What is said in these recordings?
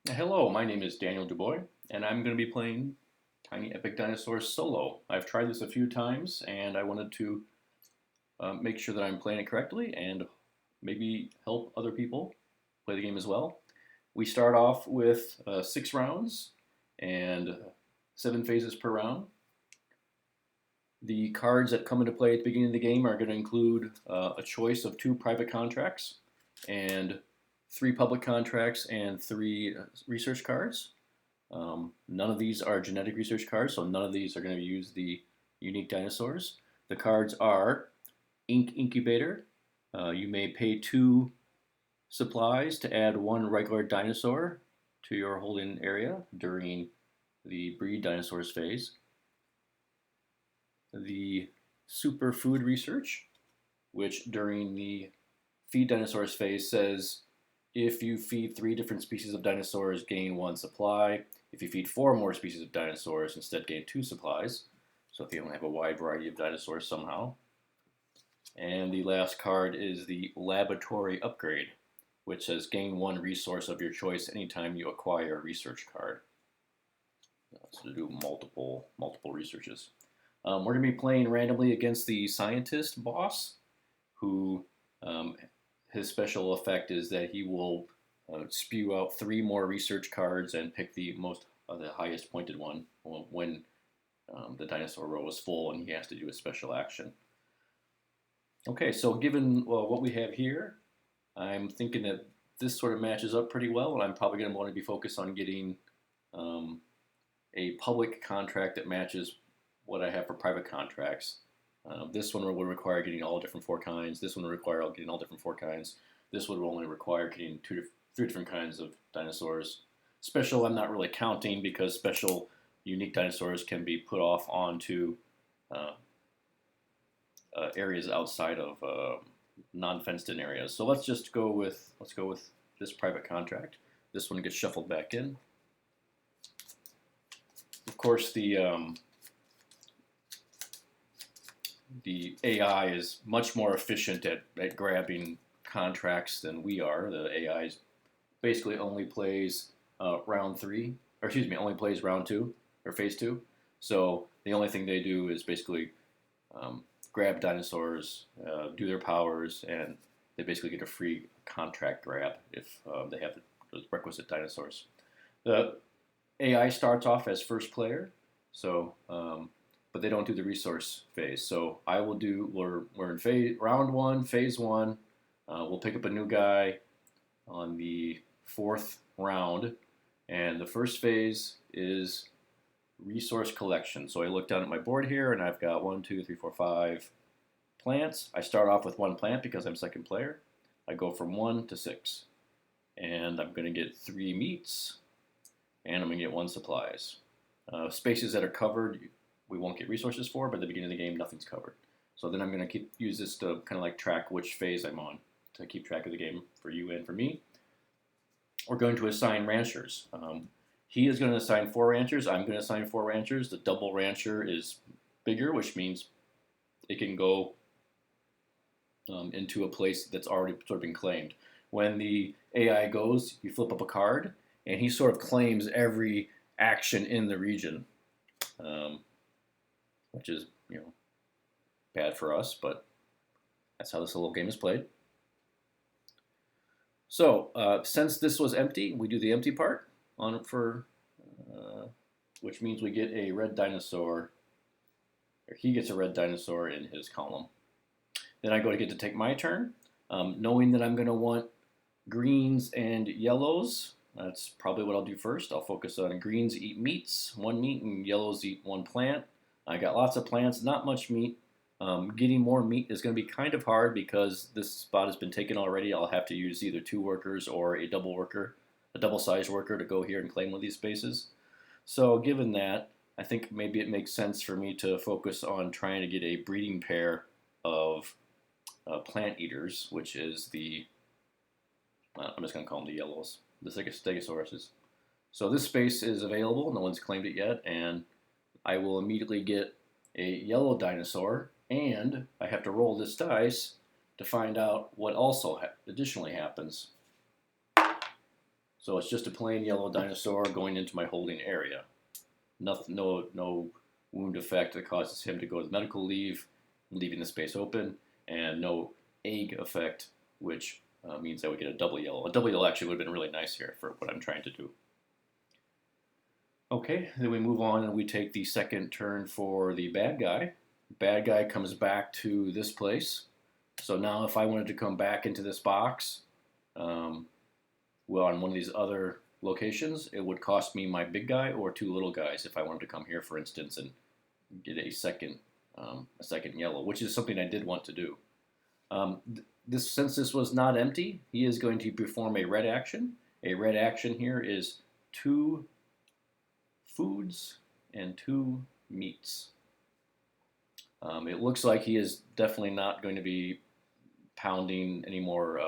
Hello, my name is Daniel Dubois, and I'm going to be playing Tiny Epic Dinosaurs solo. I've tried this a few times, and I wanted to make sure that I'm playing it correctly and maybe help other people play the game as well. We start off with 6 rounds and 7 phases per round. The cards that come into play at the beginning of the game are going to include a choice of 2 private contracts and 3 public contracts and 3 research cards. None of these are genetic research cards, so none of these are going to use the unique dinosaurs. The cards are Ink Incubator. You may pay 2 supplies to add 1 regular dinosaur to your holding area during the breed dinosaurs phase. The Superfood Research, which during the feed dinosaurs phase says if you feed 3 different species of dinosaurs, gain 1 supply. If you feed 4 more species of dinosaurs, instead gain 2 supplies. So if you only have a wide variety of dinosaurs somehow. And the last card is the Laboratory Upgrade, which says gain 1 resource of your choice anytime you acquire a research card. So to do multiple researches. We're going to be playing randomly against the scientist boss, who his special effect is that he will spew out 3 more research cards and pick the highest pointed one when the dinosaur row is full and he has to do a special action. Okay, so given what we have here, I'm thinking that this sort of matches up pretty well, and I'm probably going to want to be focused on getting a public contract that matches what I have for private contracts. This one will require getting all different 4 kinds. This one will require getting all different 4 kinds. This one will only require getting 3 different kinds of dinosaurs. Special I'm not really counting because special unique dinosaurs can be put off onto areas outside of non-fenced-in areas. So let's go with this private contract. This one gets shuffled back in. Of course, the AI is much more efficient at grabbing contracts than we are. The AI basically only plays round 3, or excuse me, only plays round 2 or phase 2. So the only thing they do is basically grab dinosaurs, do their powers, and they basically get a free contract grab if they have the requisite dinosaurs. The AI starts off as first player, so but they don't do the resource phase. So I will do. We're in round 1, phase 1. We'll pick up a new guy on the 4th round, and the first phase is resource collection. So I look down at my board here, and I've got 1, 2, 3, 4, 5 plants. I start off with 1 plant because I'm second player. I go from 1 to 6, and I'm going to get 3 meats, and I'm going to get 1 supplies. Spaces that are covered, we won't get resources for, but at the beginning of the game, nothing's covered. So then I'm going to use this to kind of like track which phase I'm on, to keep track of the game for you and for me. We're going to assign ranchers. He is going to assign 4 ranchers. I'm going to assign 4 ranchers. The double rancher is bigger, which means it can go into a place that's already sort of been claimed. When the AI goes, you flip up a card, and he sort of claims every action in the region, which is, bad for us, but that's how this little game is played. So since this was empty, we do the empty part which means we get a red dinosaur, or he gets a red dinosaur in his column. Then I get to take my turn, knowing that I'm going to want greens and yellows. That's probably what I'll do first. I'll focus on greens eat meats, 1 meat, and yellows eat 1 plant. I got lots of plants, not much meat. Getting more meat is going to be kind of hard because this spot has been taken already. I'll have to use either 2 workers or a double-sized worker to go here and claim one of these spaces. So given that, I think maybe it makes sense for me to focus on trying to get a breeding pair of plant eaters, which is I'm just going to call them the yellows, the stegosauruses. So this space is available, no one's claimed it yet, and I will immediately get a yellow dinosaur, and I have to roll this dice to find out what also additionally happens. So it's just a plain yellow dinosaur going into my holding area. Nothing, no wound effect that causes him to go to medical leave, leaving the space open, and no egg effect, which means I would get a double yellow. A double yellow actually would have been really nice here for what I'm trying to do. Okay, then we move on and we take the second turn for the bad guy. Bad guy comes back to this place. So now if I wanted to come back into this box, well, on one of these other locations, it would cost me my big guy or two little guys if I wanted to come here, for instance, and get a second yellow, which is something I did want to do. Since this was not empty, he is going to perform a red action. A red action here is 2 foods and 2 meats. It looks like he is definitely not going to be pounding any more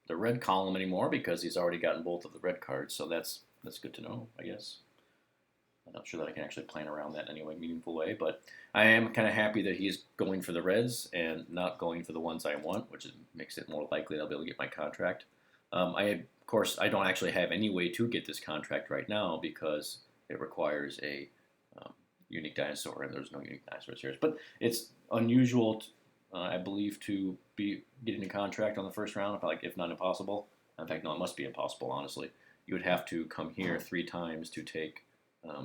the red column anymore because he's already gotten both of the red cards, so that's good to know, I guess. I'm not sure that I can actually plan around that in any meaningful way, but I am kind of happy that he's going for the reds and not going for the ones I want, which makes it more likely I'll be able to get my contract. Of course, I don't actually have any way to get this contract right now because it requires a unique dinosaur, and there's no unique dinosaurs here. But it's unusual, I believe, to be getting a contract on the first round, if not impossible. In fact, no, it must be impossible, honestly. You would have to come here 3 times to take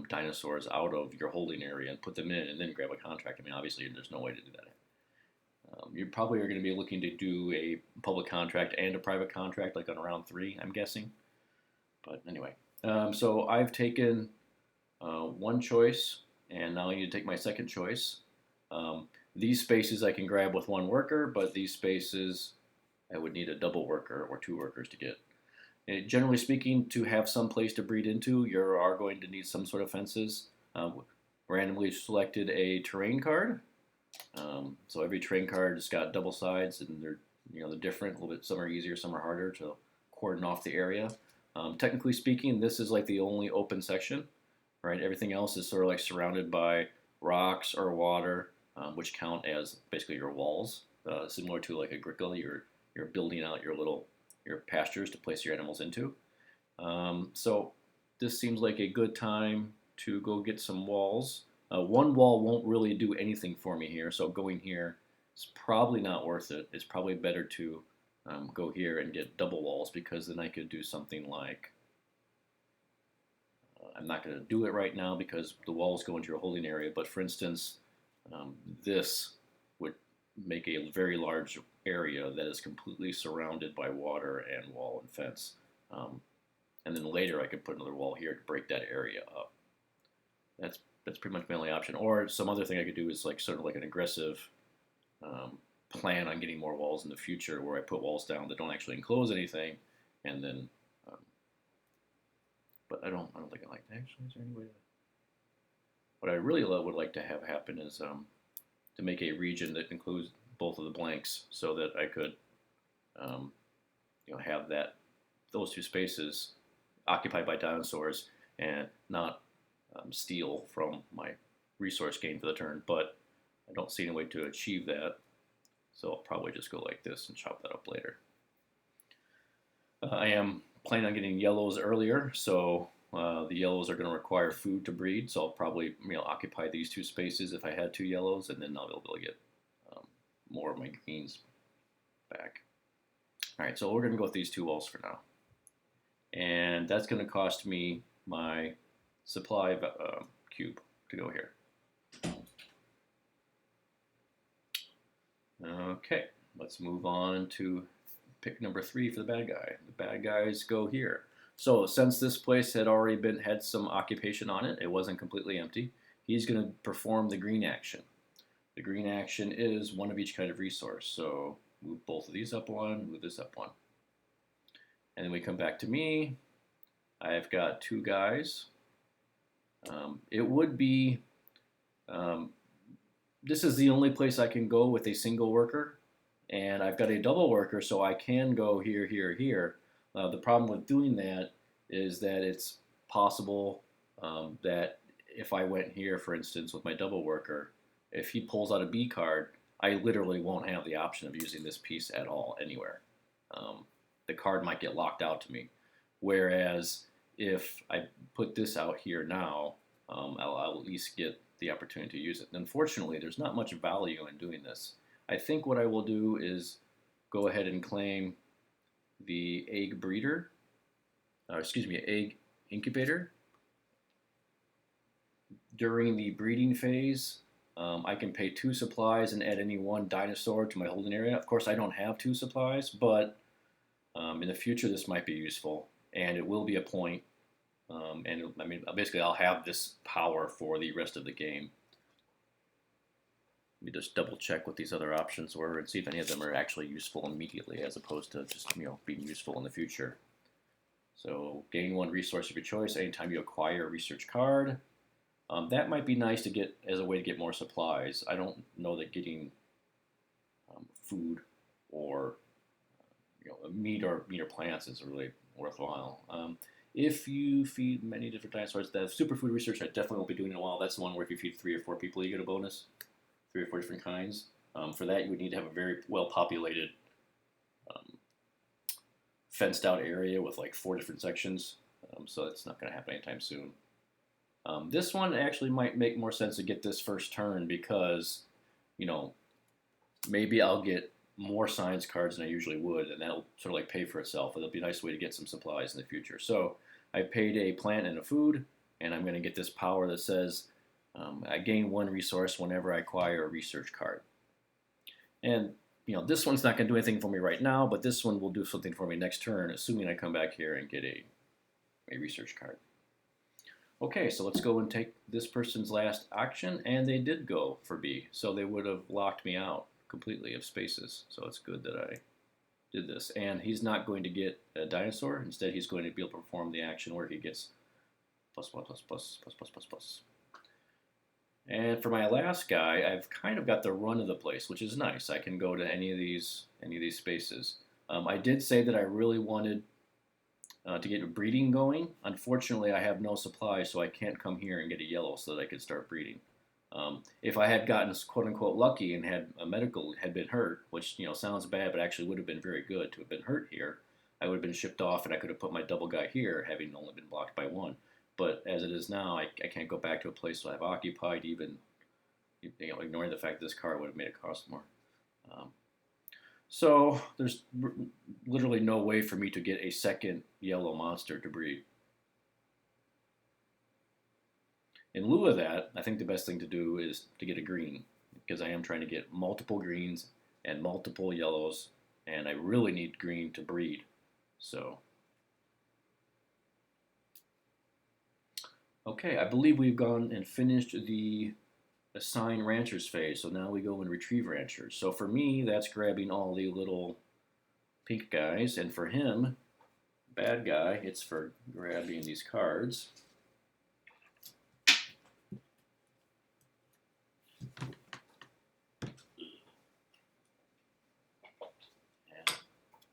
dinosaurs out of your holding area and put them in and then grab a contract. I mean, obviously, there's no way to do that. You probably are going to be looking to do a public contract and a private contract, like on round 3, I'm guessing. But anyway, so I've taken one choice, and now I need to take my second choice. These spaces I can grab with 1 worker, but these spaces I would need a double worker or 2 workers to get. Generally speaking, to have some place to breed into, you are going to need some sort of fences. Randomly selected a terrain card. So every terrain card has got double sides, and they're different. A little bit, some are easier, some are harder to cordon off the area. Technically speaking, this is like the only open section, right? Everything else is sort of like surrounded by rocks or water, which count as basically your walls, similar to like Agricola. You're building out your pastures to place your animals into. So this seems like a good time to go get some walls. 1 wall won't really do anything for me here, so going here is probably not worth it. It's probably better to go here and get double walls, because then I could do something like, I'm not going to do it right now because the walls go into your holding area, but for instance, this would make a very large area that is completely surrounded by water and wall and fence. And then later I could put another wall here to break that area up. That's pretty much my only option. Or some other thing I could do is sort of like an aggressive plan on getting more walls in the future, where I put walls down that don't actually enclose anything, and then. But I don't think I like that. Actually, is there any way to? What I really would like to have happen is to make a region that includes both of the blanks, so that I could, have those 2 spaces occupied by dinosaurs and not steal from my resource gain for the turn. But I don't see any way to achieve that, so I'll probably just go like this and chop that up later. I am planning on getting yellows earlier, so the yellows are going to require food to breed, so I'll probably occupy these 2 spaces if I had 2 yellows, and then I'll be able to get more of my greens back. Alright, so we're going to go with these 2 walls for now. And that's going to cost me my supply cube to go here. Okay, let's move on to pick number 3 for the bad guy. The bad guys go here. So since this place had already had some occupation on it, it wasn't completely empty, he's going to perform the green action. The green action is 1 of each kind of resource. So move both of these up 1, move this up 1. And then we come back to me. I've got 2 guys. It would be, this is the only place I can go with a single worker. And I've got a double worker, so I can go here, here, here. The problem with doing that is that it's possible that if I went here, for instance, with my double worker, if he pulls out a B card, I literally won't have the option of using this piece at all anywhere. The card might get locked out to me. Whereas if I put this out here now, I'll at least get the opportunity to use it. And unfortunately, there's not much value in doing this. I think what I will do is go ahead and claim the egg breeder, egg incubator. During the breeding phase, I can pay 2 supplies and add any 1 dinosaur to my holding area. Of course, I don't have 2 supplies, but in the future this might be useful, and it will be a point. And I mean, basically, I'll have this power for the rest of the game. Let me just double check what these other options were and see if any of them are actually useful immediately, as opposed to just being useful in the future. So gain 1 resource of your choice anytime you acquire a research card. That might be nice to get as a way to get more supplies. I don't know that getting food or meat or plants is really worthwhile. If you feed many different dinosaurs, the superfood research I definitely won't be doing in a while. That's the one where if you feed 3 or 4 people, you get a bonus. 3 or 4 different kinds. For that, you would need to have a very well-populated, fenced-out area with like 4 different sections. So that's not going to happen anytime soon. This one actually might make more sense to get this first turn because, maybe I'll get more science cards than I usually would, and that'll sort of like pay for itself. It'll be a nice way to get some supplies in the future. So I paid a plant and a food, and I'm going to get this power that says I gain 1 resource whenever I acquire a research card. And this one's not going to do anything for me right now, but this one will do something for me next turn, assuming I come back here and get a research card. Okay, so let's go and take this person's last action, and they did go for B, so they would have locked me out completely of spaces. So it's good that I did this. And he's not going to get a dinosaur. Instead, he's going to be able to perform the action where he gets +1, ++. And for my last guy, I've kind of got the run of the place, which is nice. I can go to any of these spaces. I did say that I really wanted to get breeding going. Unfortunately, I have no supplies, so I can't come here and get a yellow so that I could start breeding. If I had gotten quote-unquote lucky and had a medical had been hurt, which sounds bad, but actually would have been very good to have been hurt here, I would have been shipped off and I could have put my double guy here, having only been blocked by 1. But as it is now, I can't go back to a place that I've occupied, even ignoring the fact that this card would have made it cost more. So there's literally no way for me to get a second yellow monster to breed. In lieu of that, I think the best thing to do is to get a green, because I am trying to get multiple greens and multiple yellows, and I really need green to breed. So, okay, I believe we've gone and finished the assign ranchers phase, so now we go and retrieve ranchers. So for me, that's grabbing all the little pink guys, and for him, bad guy, it's for grabbing these cards.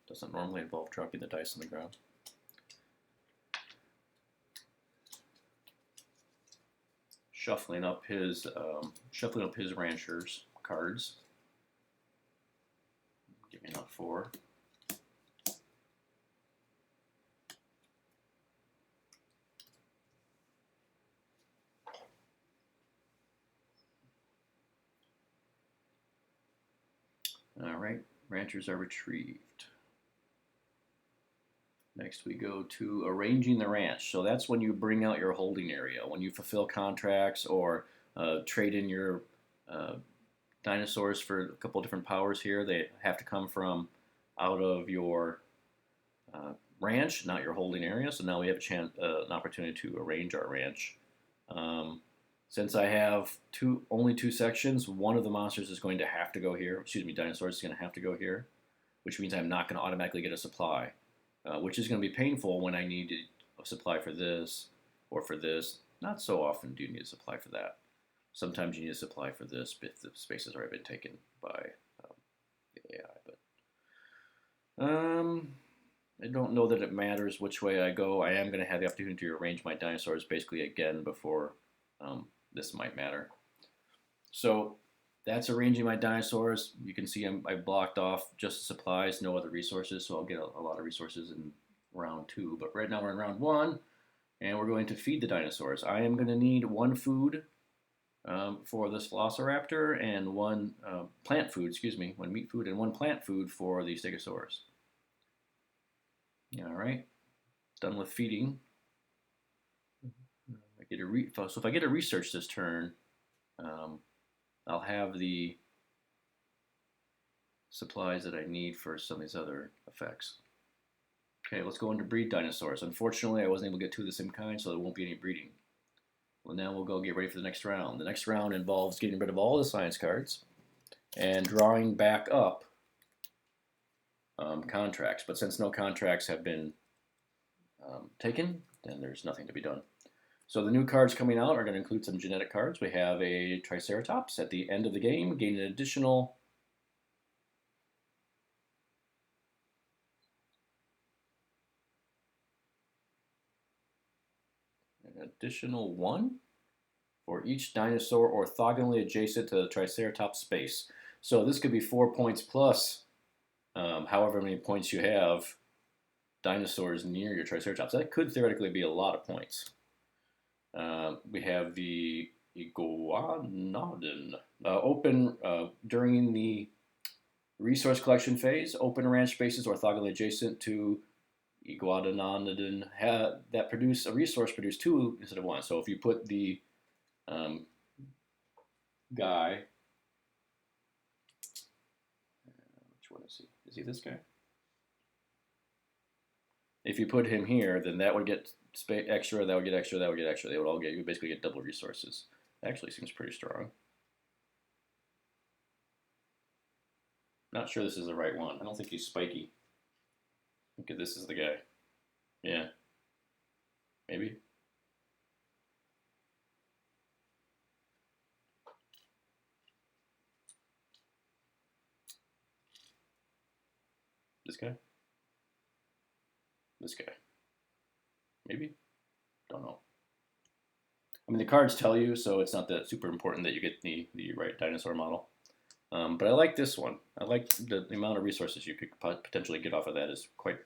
Doesn't normally involve dropping the dice on the ground. Shuffling up his ranchers cards. Give me enough 4. All right, ranchers are retrieved. Next we go to arranging the ranch. So that's when you bring out your holding area. When you fulfill contracts or trade in your dinosaurs for a couple different powers here, they have to come from out of your ranch, not your holding area. So now we have a chance, an opportunity to arrange our ranch. Since I have only 2 sections, one of the monsters is going to have to go here. Excuse me, dinosaurs is going to have to go here, which means I'm not going to automatically get a supply. Which is going to be painful when I need a supply for this or for this. Not so often do you need a supply for that. Sometimes you need a supply for this if the space has already been taken by the AI. But I don't know that it matters which way I go. I am going to have the opportunity to arrange my dinosaurs basically again before this might matter. So that's arranging my dinosaurs. You can see I blocked off just supplies, no other resources, so I'll get a lot of resources in round 2, but right now we're in round 1, and we're going to feed the dinosaurs. I am going to need 1 food for this Velociraptor and 1 plant food, 1 meat food and 1 plant food for the Stegosaurus. All right, done with feeding. So if I get a research this turn, I'll have the supplies that I need for some of these other effects. Okay, let's go into breed dinosaurs. Unfortunately, I wasn't able to get 2 of the same kind, so there won't be any breeding. Well, now we'll go get ready for the next round. The next round involves getting rid of all the science cards and drawing back up contracts. But since no contracts have been taken, then there's nothing to be done. So the new cards coming out are going to include some genetic cards. We have a Triceratops at the end of the game, gain an additional 1 for each dinosaur orthogonally adjacent to the Triceratops space. So this could be 4 points plus however many points you have dinosaurs near your Triceratops. That could theoretically be a lot of points. We have the Iguanodon. Open during the resource collection phase, open ranch spaces orthogonally adjacent to Iguanodon that produce a resource produce 2 instead of 1. So if you put the guy, which one is he? Is he this guy? If you put him here, then that would get extra, that would get extra, that would get extra. They would all get, you would basically get double resources. Actually seems pretty strong. Not sure this is the right one. I don't think he's spiky. Okay, this is the guy. Yeah. Maybe. This guy? This guy. Maybe? Don't know. I mean, the cards tell you, so it's not that super important that you get the right dinosaur model. But I like this one. I like the amount of resources you could potentially get off of that is quite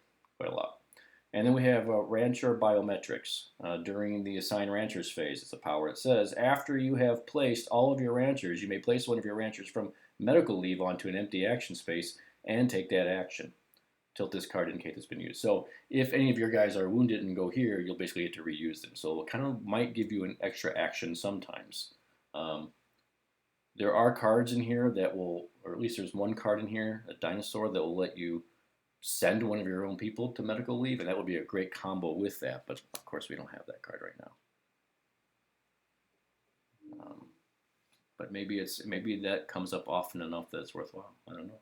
a lot. And then we have rancher biometrics. During the assign ranchers phase, it's a power. It says, after you have placed all of your ranchers, you may place one of your ranchers from medical leave onto an empty action space and take that action. Tilt this card to indicate it's been used. So if any of your guys are wounded and go here, you'll basically get to reuse them. So it kind of might give you an extra action sometimes. There are cards in here that will, or at least there's 1 card in here, a dinosaur, that will let you send one of your own people to medical leave, and that would be a great combo with that. But of course, we don't have that card right now. But maybe that comes up often enough that it's worthwhile. I don't know.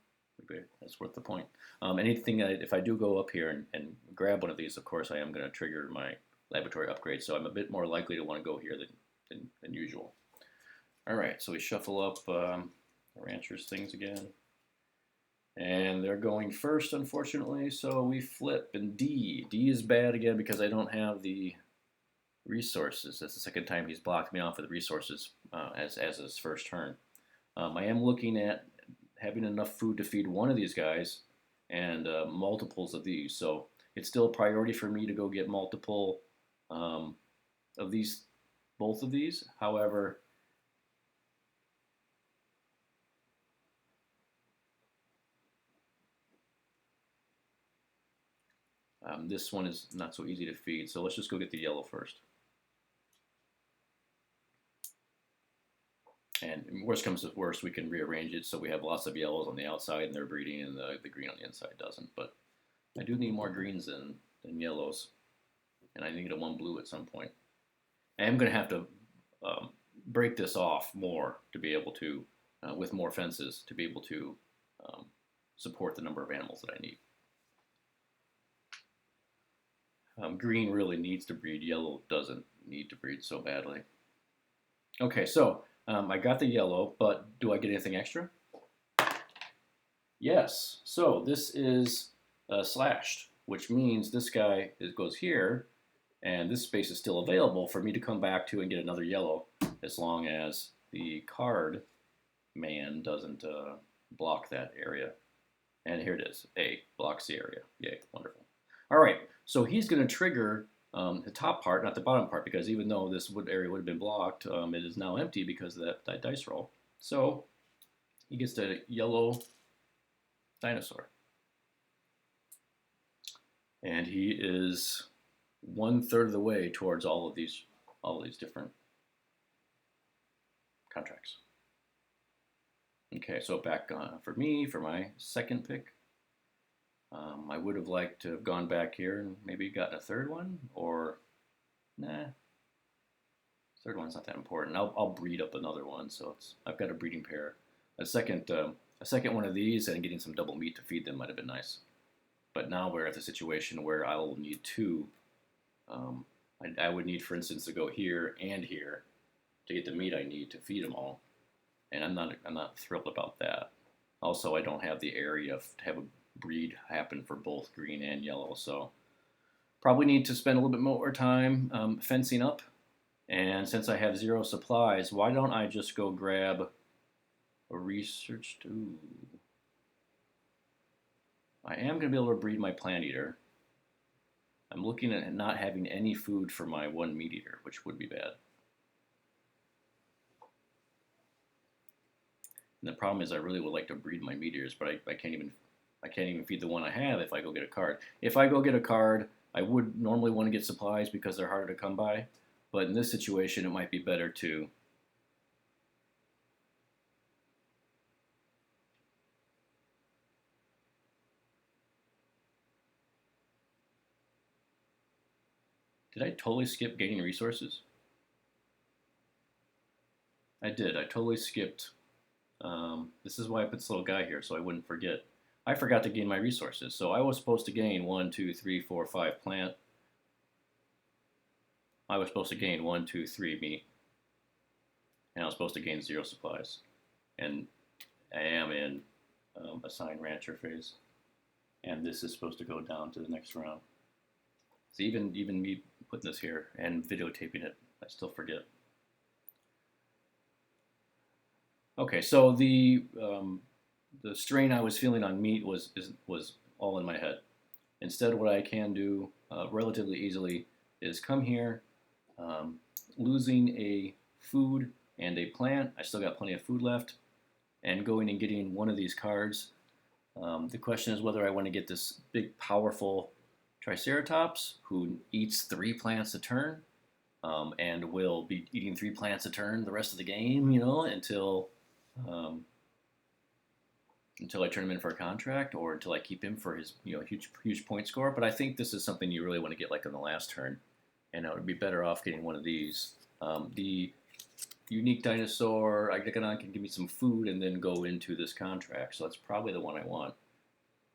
Maybe that's worth the point. Anything if I do go up here and grab one of these, of course, I am going to trigger my laboratory upgrade, so I'm a bit more likely to want to go here than usual. All right, so we shuffle up the ranchers things again. And they're going first, unfortunately, so we flip. And D is bad again because I don't have the resources. That's the second time he's blocked me off with the resources as his first turn. I am looking at having enough food to feed one of these guys and multiples of these. So it's still a priority for me to go get multiple of these, both of these. However, this one is not so easy to feed, so let's just go get the yellow first. And worst comes to worst, we can rearrange it so we have lots of yellows on the outside and they're breeding, and the green on the inside doesn't. But I do need more greens than yellows, and I need a 1 blue at some point. I am going to have to break this off more to be able to, with more fences, to be able to support the number of animals that I need. Green really needs to breed. Yellow doesn't need to breed so badly. Okay, so I got the yellow, but do I get anything extra? Yes. So this is slashed, which means this guy goes here, and this space is still available for me to come back to and get another yellow, as long as the card man doesn't block that area. And here it is. A blocks the area. Yay, wonderful. All right, So he's going to trigger the top part, not the bottom part, because even though this wood area would have been blocked, it is now empty because of that dice roll. So he gets the yellow dinosaur. And he is 1/3 of the way towards all of these different contracts. Okay, so back for me, for my second pick. I would have liked to have gone back here and maybe gotten a third one, or nah, third one's not that important. I'll breed up another one, so I've got a breeding pair. A second one of these and getting some double meat to feed them might have been nice. But now we're at the situation where I will need two. I would need, for instance, to go here and here to get the meat I need to feed them all, and I'm not thrilled about that. Also, I don't have the area to have a breed happen for both green and yellow, so probably need to spend a little bit more time fencing up. And since I have 0 supplies, why don't I just go grab a research? Ooh. I am going to be able to breed my plant eater. I'm looking at not having any food for my 1 meat eater, which would be bad. And the problem is I really would like to breed my meat eaters, but I can't even feed the one I have if I go get a card. If I go get a card, I would normally want to get supplies because they're harder to come by. But in this situation, it might be better to Did I totally skip gaining resources? I did. I totally skipped. This is why I put this little guy here, so I wouldn't forget. I forgot to gain my resources. So I was supposed to gain 1, 2, 3, 4, 5 plant. I was supposed to gain 1, 2, 3 meat. And I was supposed to gain 0 supplies. And I am in assigned rancher phase. And this is supposed to go down to the next round. So even me putting this here and videotaping it, I still forget. Okay, so the strain I was feeling on meat was all in my head. Instead, what I can do relatively easily is come here, losing a food and a plant. I still got plenty of food left, and going and getting one of these cards. The question is whether I want to get this big, powerful Triceratops who eats 3 plants a turn, and will be eating 3 plants a turn the rest of the game, until I turn him in for a contract, or until I keep him for his huge point score. But I think this is something you really want to get like on the last turn, and I would be better off getting one of these. The unique dinosaur Icodon can give me some food and then go into this contract, so that's probably the one I want.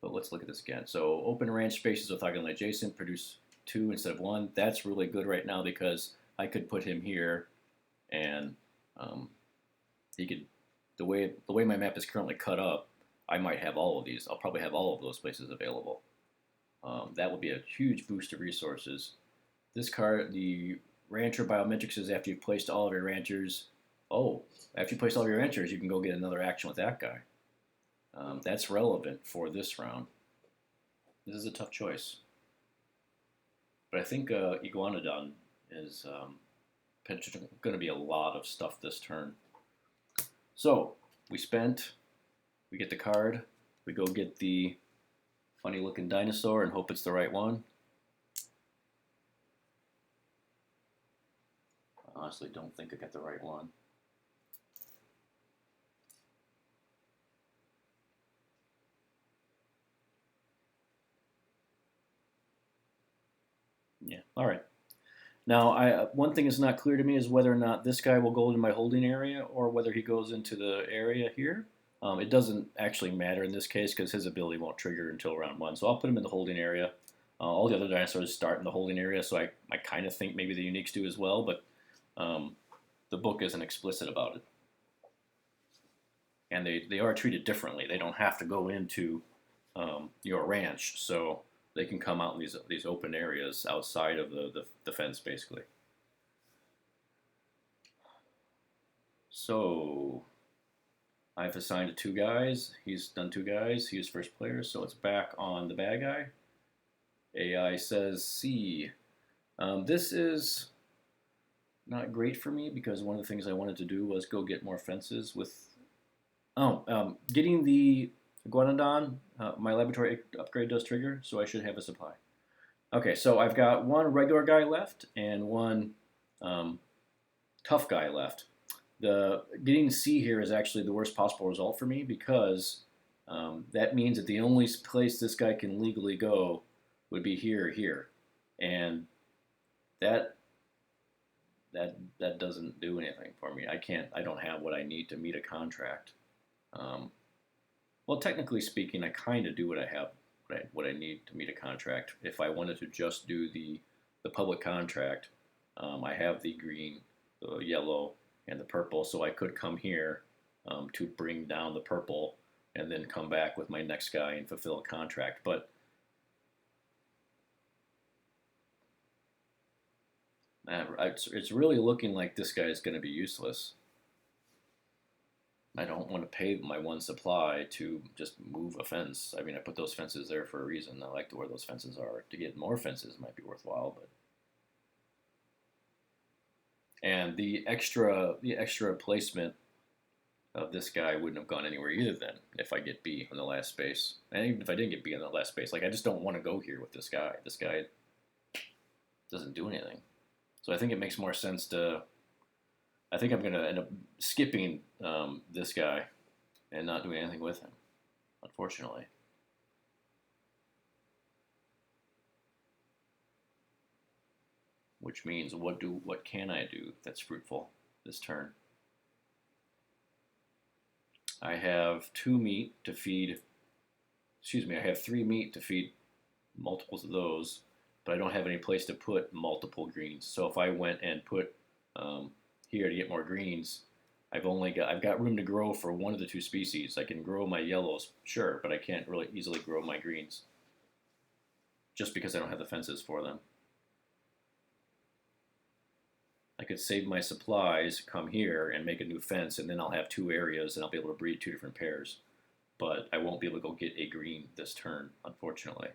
But let's look at this again. So open ranch spaces with orthogonally adjacent produce 2 instead of 1. That's really good right now because I could put him here, and he could. The way my map is currently cut up, I might have all of these. I'll probably have all of those places available. That would be a huge boost of resources. This card, the Rancher Biometrics, is after you've placed all of your ranchers. Oh, after you place all of your ranchers, you can go get another action with that guy. That's relevant for this round. This is a tough choice. But I think Iguanodon is going to be a lot of stuff this turn. So we get the card, we go get the funny looking dinosaur and hope it's the right one. I honestly don't think I got the right one. Yeah, all right. Now, one thing that's not clear to me is whether or not this guy will go in my holding area or whether he goes into the area here. It doesn't actually matter in this case because his ability won't trigger until round 1. So I'll put him in the holding area. All the other dinosaurs start in the holding area, so I kind of think maybe the uniques do as well, but the book isn't explicit about it. And they are treated differently. They don't have to go into your ranch, so they can come out in these open areas outside of the fence, basically. So I've assigned 2 guys. He's done 2 guys. He's first player, so it's back on the bad guy. AI says C. This is not great for me because one of the things I wanted to do was go get more fences with. Oh, getting the Iguanodon, my laboratory upgrade does trigger, so I should have a supply. Okay, so I've got one regular guy left and one um, tough guy left. The getting C here is actually the worst possible result for me because that means that the only place this guy can legally go would be here or here, and that that doesn't do anything for me. I can't. I don't have what I need to meet a contract. Um, well, technically speaking, I kind of do what I have, what I need to meet a contract. If I wanted to just do the public contract, I have the green, the yellow, and the purple, so I could come here to bring down the purple and then come back with my next guy and fulfill a contract. But it's really looking like this guy is going to be useless. I don't want to pay my one supply to just move a fence. I mean, I put those fences there for a reason. I like to where those fences are. To get more fences might be worthwhile, but and the extra placement of this guy wouldn't have gone anywhere either then if I get B on the last space. And even if I didn't get B on the last space, like I just don't want to go here with this guy. This guy doesn't do anything. So I think it makes more sense to. I think I'm going to end up skipping this guy and not doing anything with him, unfortunately. Which means what can I do that's fruitful this turn? I have 2 meat to feed. Excuse me, I have 3 meat to feed multiples of those, but I don't have any place to put multiple greens. So if I went and put here to get more greens, I've got room to grow for one of the 2 species. I can grow my yellows, sure, but I can't really easily grow my greens just because I don't have the fences for them. I could save my supplies, come here, and make a new fence, and then I'll have 2 areas, and I'll be able to breed 2 different pairs. But I won't be able to go get a green this turn, unfortunately.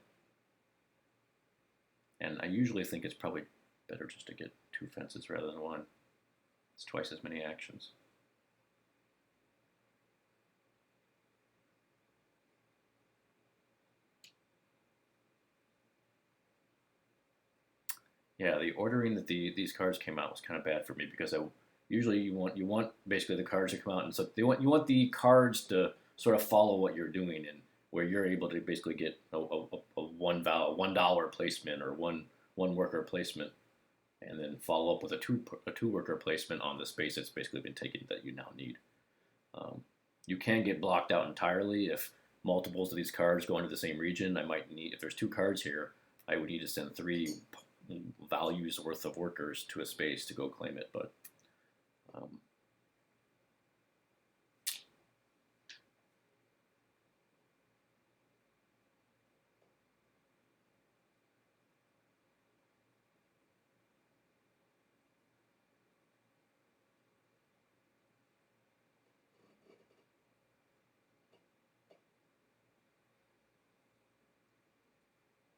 And I usually think it's probably better just to get 2 fences rather than 1. It's twice as many actions. Yeah, the ordering that these cards came out was kind of bad for me because usually you want basically the cards to come out, and so you want the cards to sort of follow what you're doing, and where you're able to basically get a $1 placement or one worker placement, and then follow up with a two worker placement on the space that's basically been taken that you now need. You can get blocked out entirely if multiples of these cards go into the same region. I might need, if there's 2 cards here, I would need to send 3 values worth of workers to a space to go claim it, but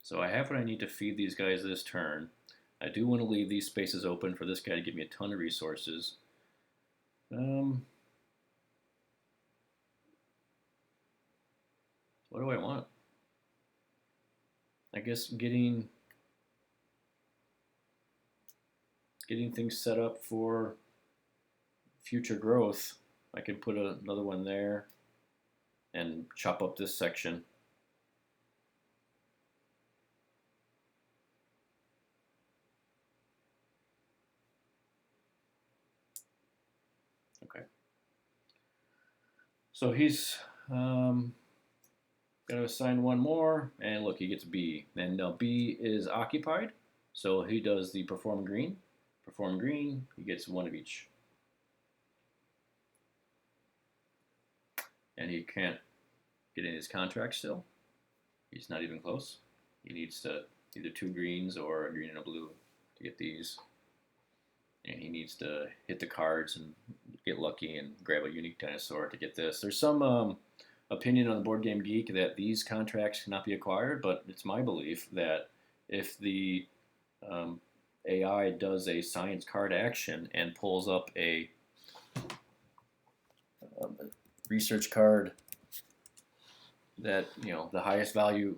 so I have what I need to feed these guys this turn. I do want to leave these spaces open for this guy to give me a ton of resources. What do I want? I guess getting things set up for future growth. I can put another one there and chop up this section. Okay. So he's got to assign 1 more, and look, he gets B. And now B is occupied, so he does the perform green. Perform green, he gets 1 of each. And he can't get in his contract still. He's not even close. He needs to either 2 greens or a green and a blue to get these. And he needs to hit the cards and get lucky and grab a unique dinosaur to get this. There's some opinion on the Board Game Geek that these contracts cannot be acquired, but it's my belief that if the AI does a science card action and pulls up a research card that, the highest value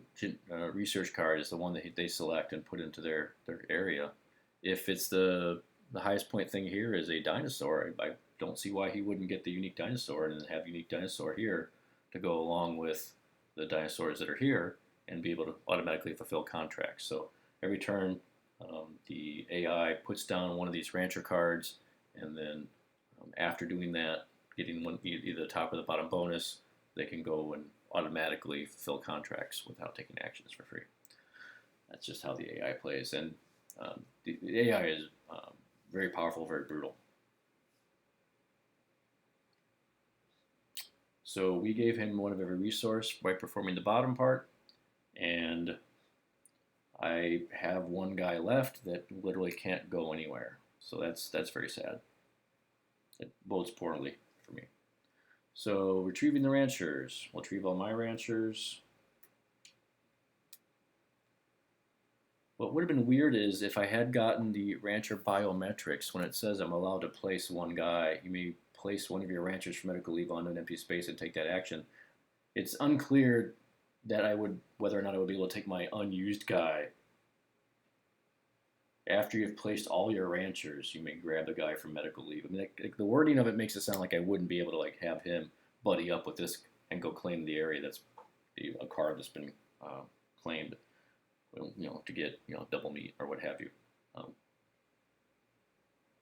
research card is the one that they select and put into their area. If it's the highest point thing here is a dinosaur, I don't see why he wouldn't get the unique dinosaur and then have unique dinosaur here to go along with the dinosaurs that are here and be able to automatically fulfill contracts. So every turn, the AI puts down one of these rancher cards, and then after doing that, getting one, either the top or the bottom bonus, they can go and automatically fulfill contracts without taking actions for free. That's just how the AI plays, and the AI is very powerful, very brutal. So we gave him one of every resource by performing the bottom part, and I have one guy left that literally can't go anywhere. So that's very sad. It bodes poorly for me. So retrieving the ranchers. We'll retrieve all my ranchers. What would have been weird is if I had gotten the rancher biometrics, when it says I'm allowed to place one guy, you may place one of your ranchers for medical leave onto an empty space and take that action. It's unclear that whether or not I would be able to take my unused guy. After you've placed all your ranchers, you may grab the guy from medical leave. I mean, the wording of it makes it sound like I wouldn't be able to have him buddy up with this and go claim the area that's a card that's been claimed, to get double meat or what have you.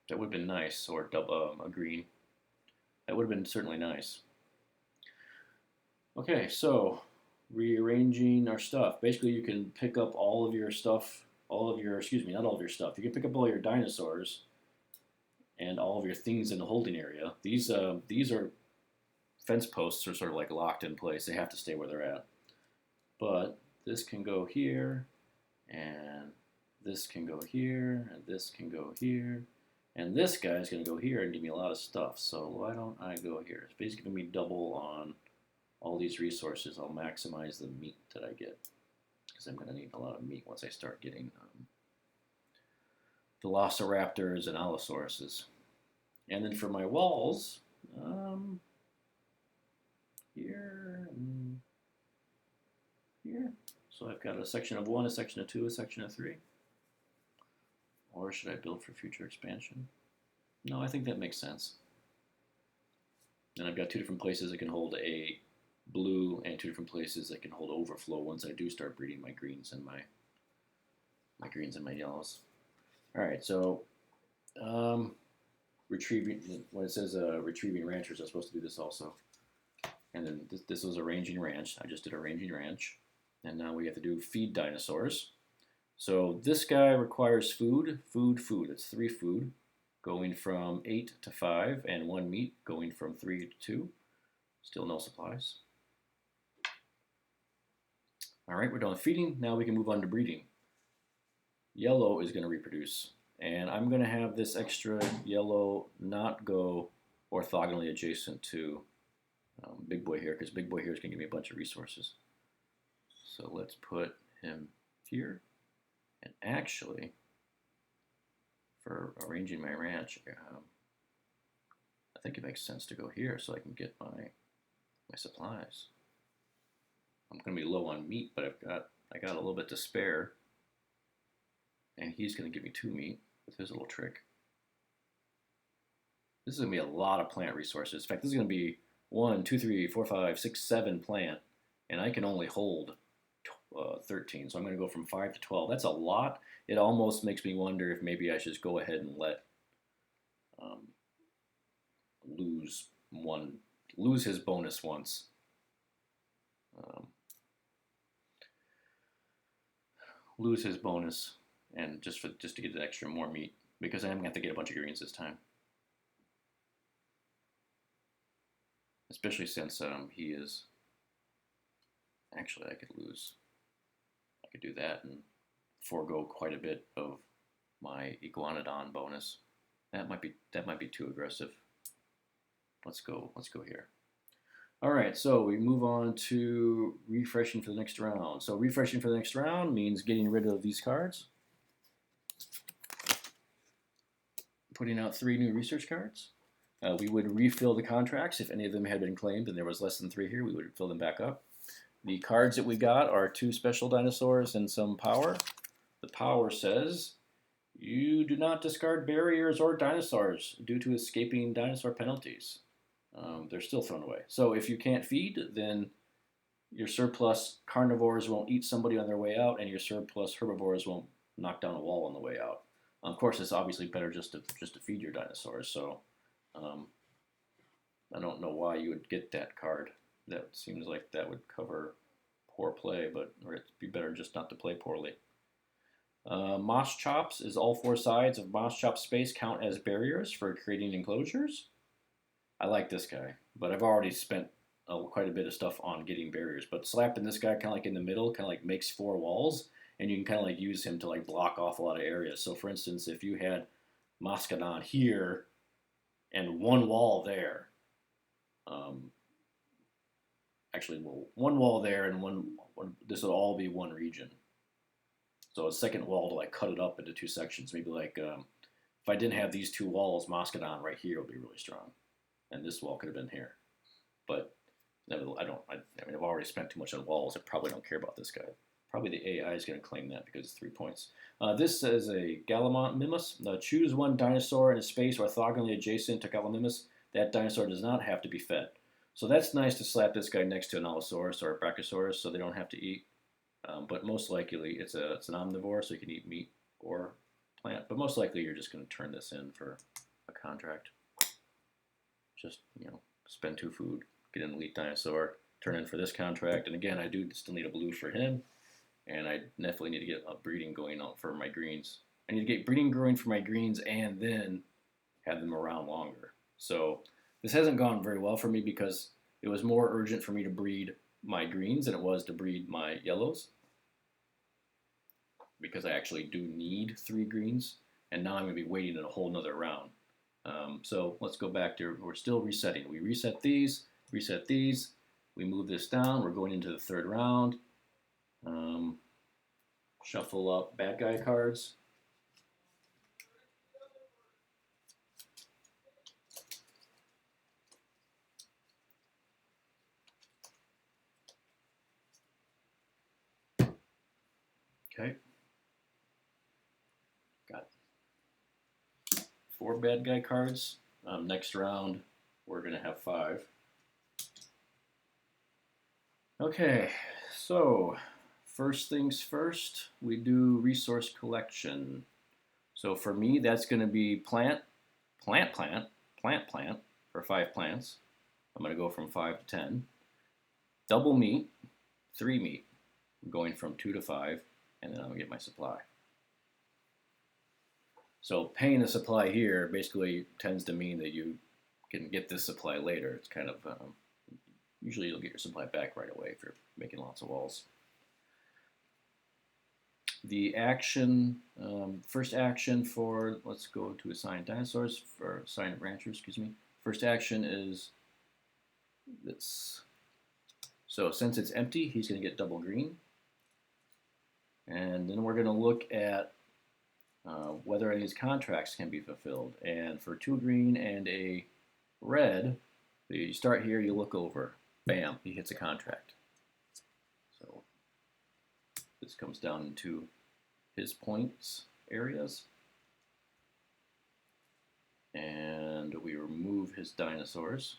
That would have been nice, or a green. That would have been certainly nice. Okay, so rearranging our stuff. Basically, you can pick up all of your stuff. Not all of your stuff. You can pick up all your dinosaurs and all of your things in the holding area. These are fence posts are sort of like locked in place. They have to stay where they're at. But this can go here, and this can go here, and this can go here, and this guy's going to go here and give me a lot of stuff. So why don't I go here? It's basically giving me double on all these resources. I'll maximize the meat that I get, because I'm going to need a lot of meat once I start getting velociraptors and allosauruses. And then for my walls, here and here. So I've got a section of 1, a section of 2, a section of 3. Or should I build for future expansion? No, I think that makes sense. And I've got 2 different places that can hold a blue and 2 different places that can hold overflow once I do start breeding my greens and my greens and my yellows. All right, so retrieving, when it says retrieving ranchers, I'm supposed to do this also. And then this was arranging ranch. I just did arranging ranch. And now we have to do feed dinosaurs. So this guy requires food. It's 3 food, going from 8 to 5, and 1 meat, going from 3 to 2. Still no supplies. All right, we're done with feeding. Now we can move on to breeding. Yellow is going to reproduce, and I'm going to have this extra yellow not go orthogonally adjacent to Big Boy here, because Big Boy here is going to give me a bunch of resources. So let's put him here. And actually, for arranging my ranch, I think it makes sense to go here so I can get my supplies. I'm going to be low on meat, but I got a little bit to spare. And he's going to give me 2 meat with his little trick. This is going to be a lot of plant resources. In fact, this is going to be 1, 2, 3, 4, 5, 6, 7 plant, and I can only hold 13, so I'm going to go from 5 to 12. That's a lot. It almost makes me wonder if maybe I should just go ahead and let lose his bonus once. Lose his bonus, and just to get an extra more meat, because I'm going to have to get a bunch of greens this time. Especially since he is. Actually, I could do that and forego quite a bit of my iguanodon bonus. That might be too aggressive. Let's go here. All right, so we move on to refreshing for the next round. So refreshing for the next round means getting rid of these cards, putting out 3 new research cards. We would refill the contracts. If any of them had been claimed and there was less than 3 here, we would fill them back up. The cards that we got are 2 special dinosaurs and some power. The power says, you do not discard barriers or dinosaurs due to escaping dinosaur penalties. They're still thrown away. So if you can't feed, then your surplus carnivores won't eat somebody on their way out, and your surplus herbivores won't knock down a wall on the way out. Of course, it's obviously better just to feed your dinosaurs. So I don't know why you would get that card. That seems like that would cover poor play, but or it'd be better just not to play poorly. Moss chops is all 4 sides of moss chop space count as barriers for creating enclosures. I like this guy, but I've already spent quite a bit of stuff on getting barriers. But slapping this guy kind of like in the middle, kind of like makes 4 walls, and you can kind of like use him to like block off a lot of areas. So for instance, if you had Moscodon here and 1 wall there, actually, well, 1 wall there and one this would all be 1 region. So a second wall to like cut it up into 2 sections. Maybe like if I didn't have these 2 walls, Moscodon right here would be really strong, and this wall could have been here. But I mean, I've already spent too much on walls. I probably don't care about this guy. Probably the AI is going to claim that because it's 3 points. This is a Gallimimus. Choose 1 dinosaur in a space orthogonally adjacent to Gallimimus. That dinosaur does not have to be fed. So that's nice to slap this guy next to an Allosaurus or a Brachiosaurus so they don't have to eat. But most likely it's an omnivore, so you can eat meat or plant. But most likely you're just going to turn this in for a contract. Just, spend 2 food, get an elite dinosaur, turn in for this contract. And again, I do still need a blue for him. And I definitely need to get a breeding going on for my greens. I need to get breeding growing for my greens and then have them around longer. So this hasn't gone very well for me because it was more urgent for me to breed my greens than it was to breed my yellows, because I actually do need 3 greens, and now I'm going to be waiting in a whole nother round. So let's go back to, we're still resetting. We reset these, we move this down, we're going into the 3rd round. Shuffle up bad guy cards. Okay. Got 4 bad guy cards. Next round, we're going to have 5. Okay, so first things first, we do resource collection. So for me, that's going to be plant for 5 plants. I'm going to go from 5 to 10. Double meat, 3 meat. I'm going from 2 to 5, and then I'm going to get my supply. So paying the supply here basically tends to mean that you can get this supply later. It's kind of, usually you'll get your supply back right away if you're making lots of walls. The action, first action for, let's go to assign dinosaurs, or assign ranchers, excuse me. First action is this. So since it's empty, he's going to get double green. And then we're going to look at whether any of these contracts can be fulfilled. And for 2 green and a red, you start here, you look over. Bam, he hits a contract. So this comes down into his points areas. And we remove his dinosaurs.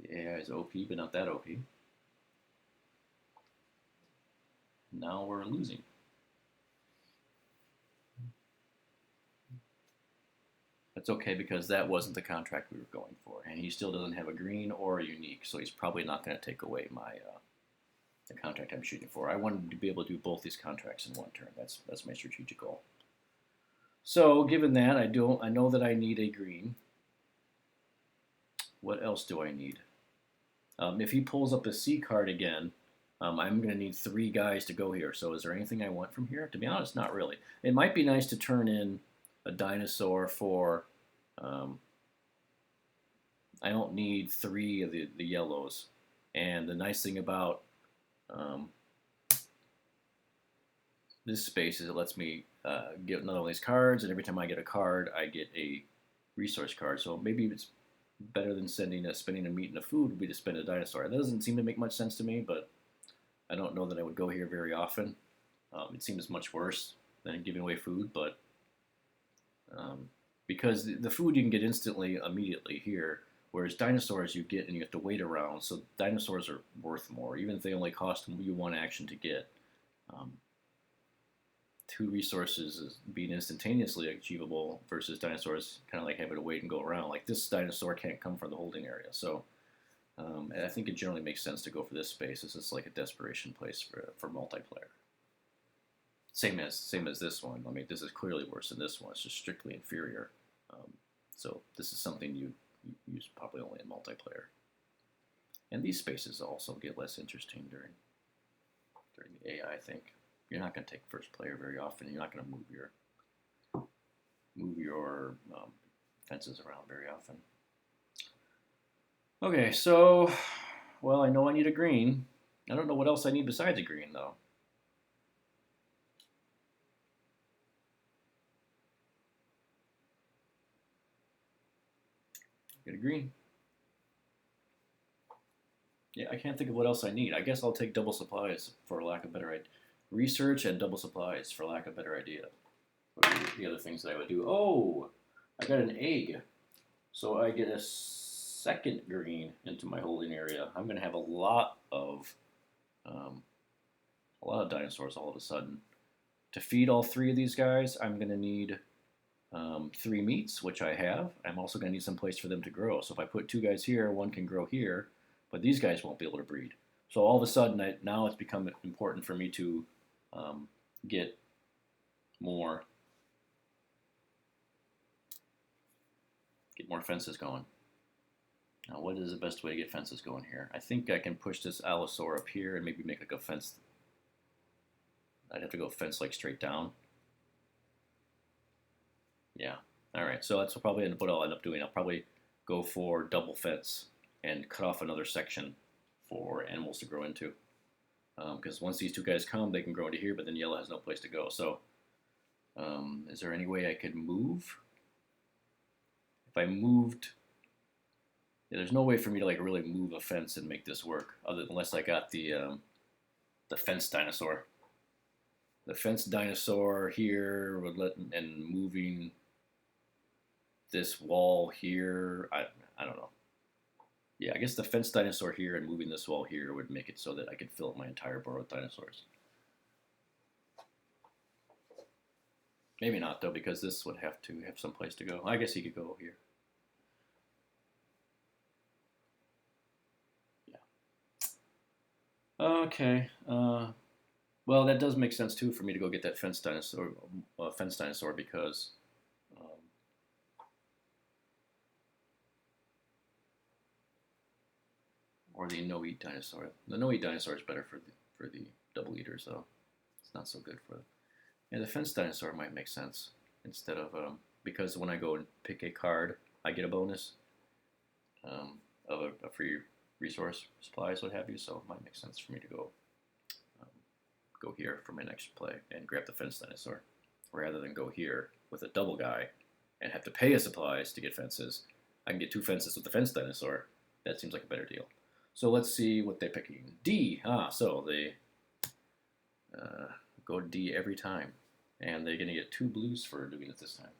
The AI is OP, but not that OP. Now we're losing. That's okay because that wasn't the contract we were going for, and he still doesn't have a green or a unique, so he's probably not going to take away my the contract I'm shooting for. I wanted to be able to do both these contracts in 1 turn. That's my strategic goal. So given that, I know that I need a green. What else do I need? If he pulls up a C card again, I'm going to need 3 guys to go here. So is there anything I want from here? To be honest, not really. It might be nice to turn in a dinosaur for I don't need 3 of the yellows. And the nice thing about um, this space is it lets me get another one of these cards, and every time I get a card, I get a resource card. So maybe it's better than spending a meat and a food would be to spend a dinosaur. That doesn't seem to make much sense to me, but I don't know that I would go here very often. It seems much worse than giving away food, but because the food you can get instantly, immediately here, whereas dinosaurs you get and you have to wait around. So dinosaurs are worth more, even if they only cost you 1 action to get. Um, 2 resources is being instantaneously achievable versus dinosaurs kind of like having to wait and go around. Like this dinosaur can't come from the holding area, so I think it generally makes sense to go for this space. This is like a desperation place for multiplayer. Same as this one. I mean, this is clearly worse than this one. It's just strictly inferior. So this is something you use probably only in multiplayer. And these spaces also get less interesting during the AI, I think. You're not going to take first player very often. You're not going to move your fences around very often. Okay, so, well, I know I need a green. I don't know what else I need besides a green, though. Get a green. Yeah, I can't think of what else I need. I guess I'll take double supplies for lack of better idea. Research and double supplies for lack of better idea. What are the other things that I would do? Oh, I got an egg. So I get a second green into my holding area. I'm going to have a lot of dinosaurs all of a sudden. To feed all 3 of these guys, I'm going to need 3 meats, which I have. I'm also going to need some place for them to grow. So if I put 2 guys here, 1 can grow here, but these guys won't be able to breed. So all of a sudden, now it's become important for me to get more fences going. Now, what is the best way to get fences going here? I think I can push this allosaur up here and maybe make like a fence. I'd have to go fence like straight down. Yeah. All right. So that's probably what I'll end up doing. I'll probably go for double fence and cut off another section for animals to grow into. Because once these 2 guys come, they can grow into here, but then yellow has no place to go. So is there any way I could move? If I moved, yeah, there's no way for me to like really move a fence and make this work, unless I got the fence dinosaur. The fence dinosaur here would and moving this wall here. I don't know. Yeah, I guess the fence dinosaur here and moving this wall here would make it so that I could fill up my entire burrow with dinosaurs. Maybe not, though, because this would have to have some place to go. I guess he could go here. Yeah. Okay. Well, that does make sense, too, for me to go get that fence dinosaur because or the no-eat dinosaur. The no-eat dinosaur is better for the double eaters, though. It's not so good for yeah, the fence dinosaur might make sense instead of because when I go and pick a card, I get a bonus of a free resource, supplies, what have you. So it might make sense for me to go here for my next play and grab the fence dinosaur, rather than go here with a double guy and have to pay a supplies to get fences. I can get 2 fences with the fence dinosaur. That seems like a better deal. So let's see what they're picking. D. So they go to D every time. And they're going to get 2 blues for doing it this time.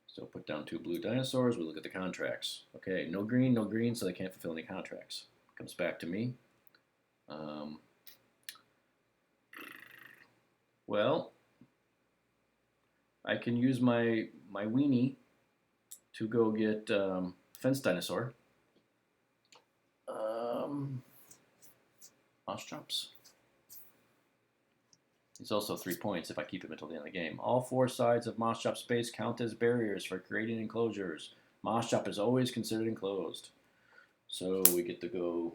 So put down 2 blue dinosaurs. We look at the contracts. Okay, no green, so they can't fulfill any contracts. Comes back to me. Well, I can use my weenie to go get fence dinosaur. Moss chops. It's also 3 points if I keep him until the end of the game. All 4 sides of Moss Chop space count as barriers for creating enclosures. Moss Chop is always considered enclosed. So we get to go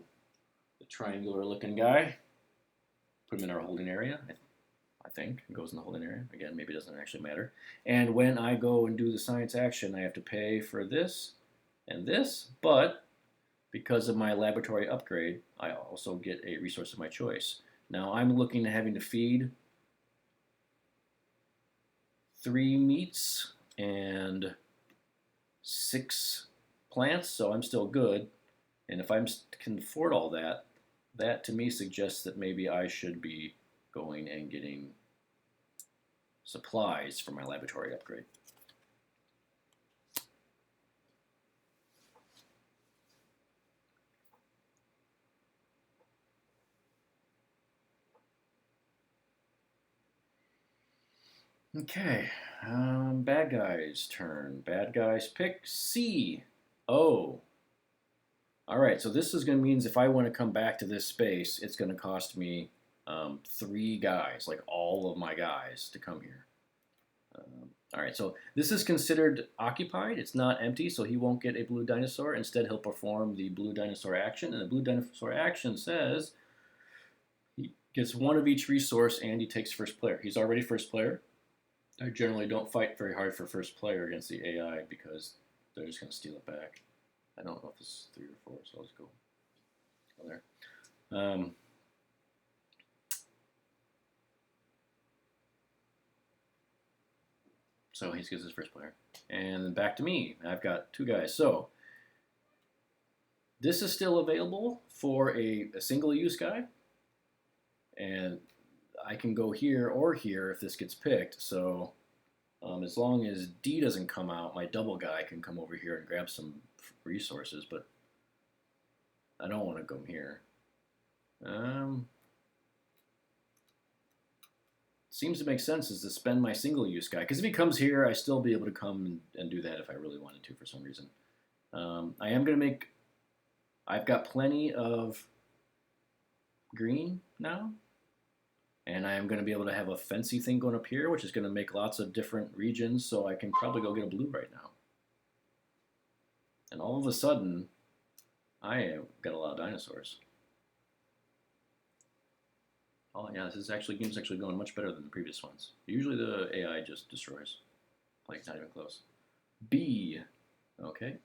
the triangular looking guy. Put him in our holding area, I think. It goes in the holding area. Again, maybe it doesn't actually matter. And when I go and do the science action, I have to pay for this and this, but because of my laboratory upgrade, I also get a resource of my choice. Now I'm looking at having to feed 3 meats and 6 plants, so I'm still good. And if I can afford all that, that to me suggests that maybe I should be going and getting supplies for my laboratory upgrade. Okay, bad guys' turn. Bad guys pick C. Oh. Alright, so this is going to mean if I want to come back to this space, it's going to cost me 3 guys, like all of my guys, to come here. Alright, so this is considered occupied. It's not empty, so he won't get a blue dinosaur. Instead, he'll perform the blue dinosaur action, and the blue dinosaur action says he gets 1 of each resource and he takes first player. He's already first player. I generally don't fight very hard for first player against the AI because they're just going to steal it back. I don't know if this is 3 or 4, so let's go there. So he gets his first player. And then back to me. I've got 2 guys. So this is still available for a single use guy. And I can go here or here if this gets picked. So as long as D doesn't come out, my double guy can come over here and grab some resources, but I don't want to go here. Seems to make sense is to spend my single use guy, because if he comes here, I still be able to come and do that if I really wanted to for some reason. I am going to make, I've got plenty of green now. And I am going to be able to have a fancy thing going up here, which is going to make lots of different regions, so I can probably go get a blue right now. And all of a sudden, I have got a lot of dinosaurs. Oh yeah, this is actually game's actually going much better than the previous ones. Usually the AI just destroys. Like it's not even close. B. Okay.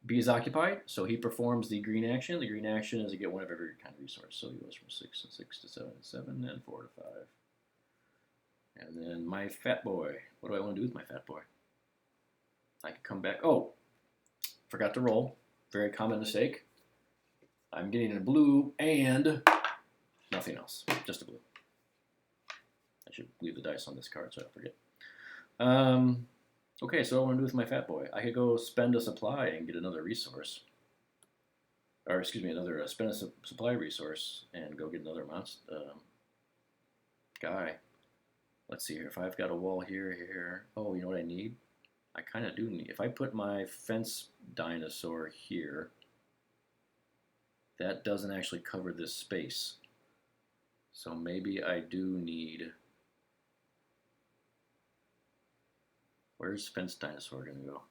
B is occupied, so he performs the green action. The green action is to get 1 of every kind of resource. So he goes from 6 and 6 to 7 and 7 and 4 to 5. And then my fat boy. What do I want to do with my fat boy? I can come back. Oh, forgot to roll. Very common mistake. I'm getting a blue and nothing else. Just a blue. I should leave the dice on this card so I don't forget. Okay, so what I want to do with my fat boy? I could go spend a supply and get another resource. Or, excuse me, spend a supply resource and go get another monster guy. Let's see here. If I've got a wall here. Oh, you know what I need? I kind of do need. If I put my fence dinosaur here, that doesn't actually cover this space. So maybe I do need. Where's fence dinosaur gonna go?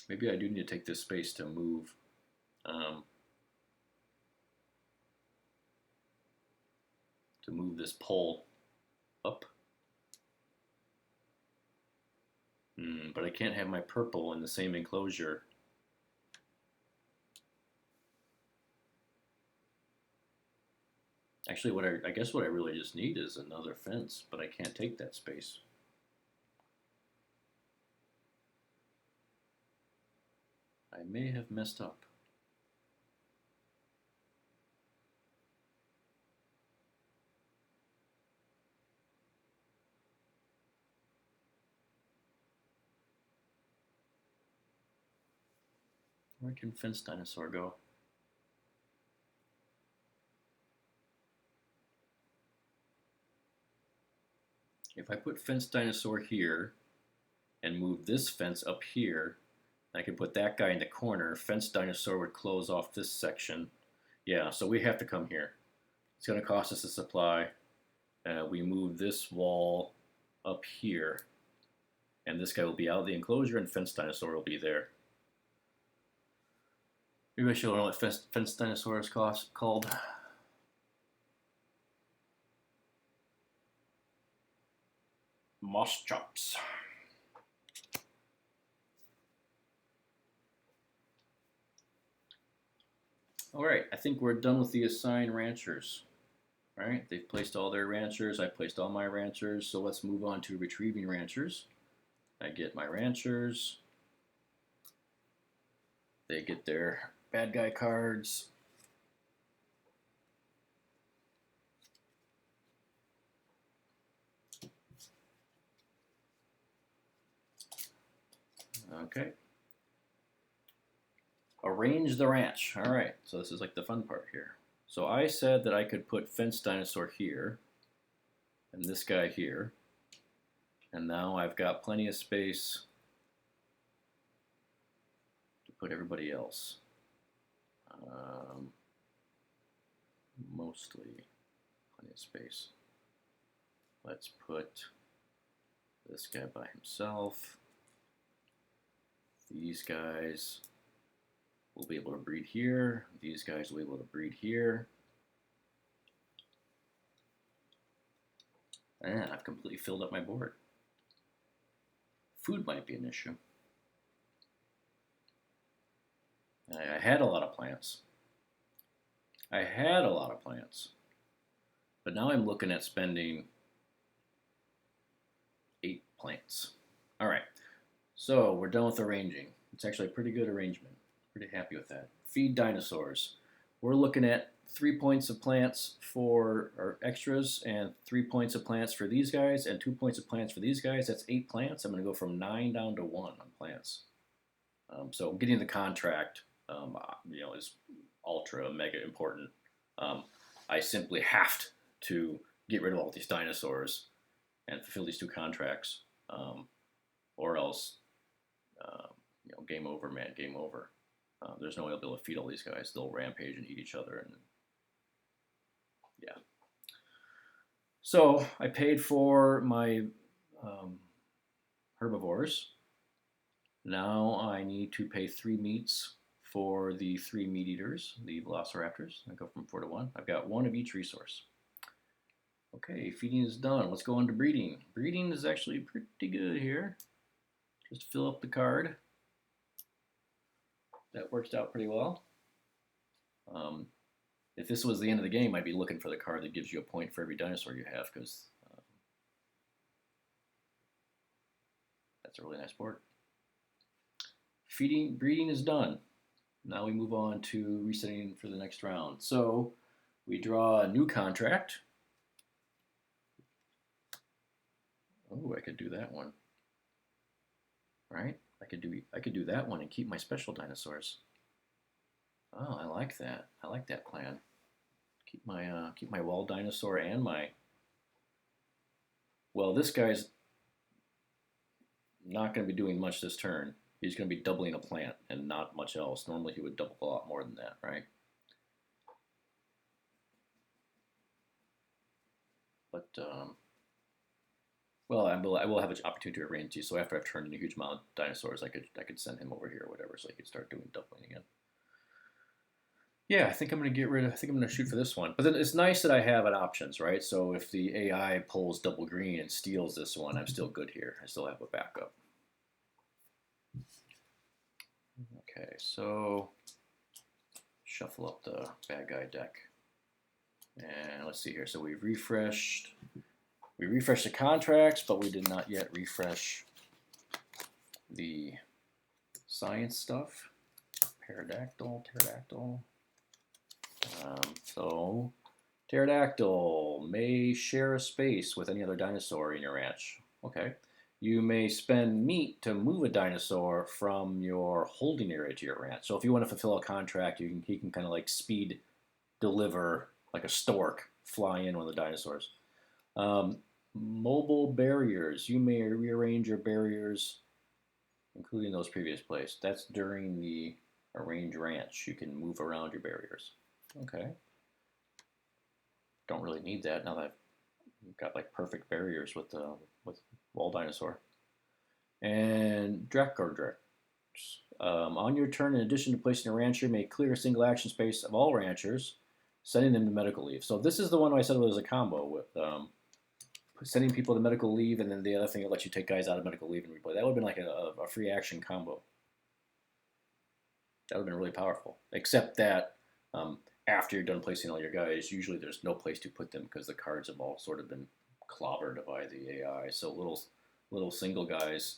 Maybe I do need to take this space to move. To move this pole up. But I can't have my purple in the same enclosure. Actually, I guess what I really just need is another fence, but I can't take that space. I may have messed up. Where can fence dinosaur go? If I put fence dinosaur here and move this fence up here, I can put that guy in the corner. Fence dinosaur would close off this section. Yeah, so we have to come here. It's going to cost us a supply. We move this wall up here. And this guy will be out of the enclosure and fence dinosaur will be there. Maybe I should learn what fence dinosaur is called. Moss chops. All right, I think we're done with the assigned ranchers. All right, they've placed all their ranchers. I placed all my ranchers. So let's move on to retrieving ranchers. I get my ranchers. They get their bad guy cards. Okay. Arrange the ranch. All right, so this is like the fun part here. So I said that I could put Fence Dinosaur here, and this guy here, and now I've got plenty of space to put everybody else. Mostly plenty of space. Let's put this guy by himself. These guys will be able to breed here. These guys will be able to breed here. And I've completely filled up my board. Food might be an issue. I had a lot of plants. But now I'm looking at spending 8 plants. All right, so we're done with arranging. It's actually a pretty good arrangement. Pretty happy with that. Feed dinosaurs. We're looking at 3 points of plants for our extras and 3 points of plants for these guys and 2 points of plants for these guys. That's 8 plants. I'm going to go from 9 down to 1 on plants. So getting the contract, is ultra mega important. I simply have to get rid of all these dinosaurs and fulfill these 2 contracts, or else, game over, man, game over. There's no way I'll be able to feed all these guys. They'll rampage and eat each other, and yeah. So I paid for my herbivores. Now I need to pay 3 meats for the 3 meat eaters, the velociraptors. I go from 4 to 1. I've got 1 of each resource. Okay, feeding is done. Let's go on to breeding. Breeding is actually pretty good here. Just fill up the card. That worked out pretty well. If this was the end of the game, I'd be looking for the card that gives you a point for every dinosaur you have, because that's a really nice board. Breeding is done. Now we move on to resetting for the next round. So we draw a new contract. Oh, I could do that one. Right? I could do that one and keep my special dinosaurs. Oh, I like that. I like that plan. Keep my wall dinosaur and my. Well, this guy's not going to be doing much this turn. He's going to be doubling a plant and not much else. Normally he would double a lot more than that, right? But well, I will have an opportunity to arrange these. So after I've turned in a huge amount of dinosaurs, I could send him over here or whatever, so he could start doing doubling again. Yeah, I think I'm going to shoot for this one. But then it's nice that I have an options, right? So if the AI pulls double green and steals this one, I'm still good here. I still have a backup. Okay, so shuffle up the bad guy deck. And let's see here. So we refreshed the contracts, but we did not yet refresh the science stuff. Pterodactyl. So pterodactyl may share a space with any other dinosaur in your ranch. Okay. You may spend meat to move a dinosaur from your holding area to your ranch. So if you want to fulfill a contract, he can kind of like speed deliver like a stork, fly in one of the dinosaurs. Mobile barriers. You may rearrange your barriers, including those previous placed. That's during the arrange ranch. You can move around your barriers. Okay. Don't really need that now that I've got like perfect barriers with wall dinosaur. And Dracodrax. On your turn, in addition to placing a rancher, you may clear a single action space of all ranchers, sending them to medical leave. So this is the one I said was a combo with sending people to medical leave, and then the other thing that lets you take guys out of medical leave and replay. That would have been like a free action combo. That would have been really powerful. Except that after you're done placing all your guys, usually there's no place to put them because the cards have all sort of been clobbered by the AI. So little single guys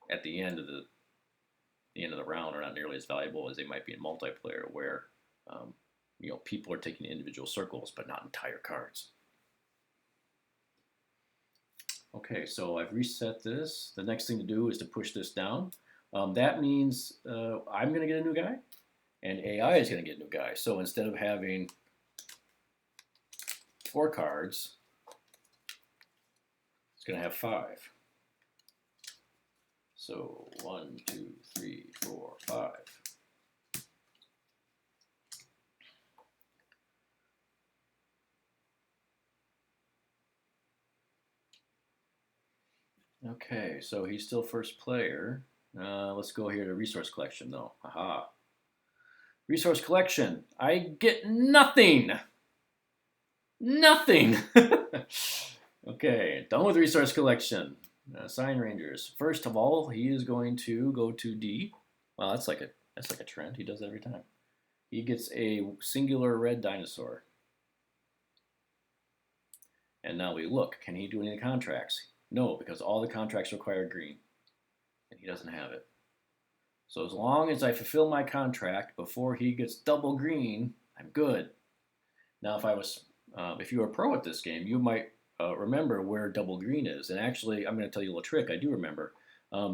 at the end of the round are not nearly as valuable as they might be in multiplayer, where people are taking individual circles but not entire cards. Okay, so I've reset this. The next thing to do is to push this down. That means I'm going to get a new guy, and AI is going to get a new guy. So instead of having 4 cards, it's going to have 5. So 1, 2, 3, 4, 5. Okay, so he's still first player. Let's go here to resource collection, though. Aha. Resource collection. I get nothing. Nothing. Okay, done with resource collection. Sign Rangers. First of all, he is going to go to D. Well, that's like a trend. He does that every time. He gets a singular red dinosaur. And now we look. Can he do any contracts? No, because all the contracts require green, and he doesn't have it. So as long as I fulfill my contract before he gets double green, I'm good. Now, if you were a pro at this game, you might remember where double green is. And actually, I'm going to tell you a little trick. I do remember.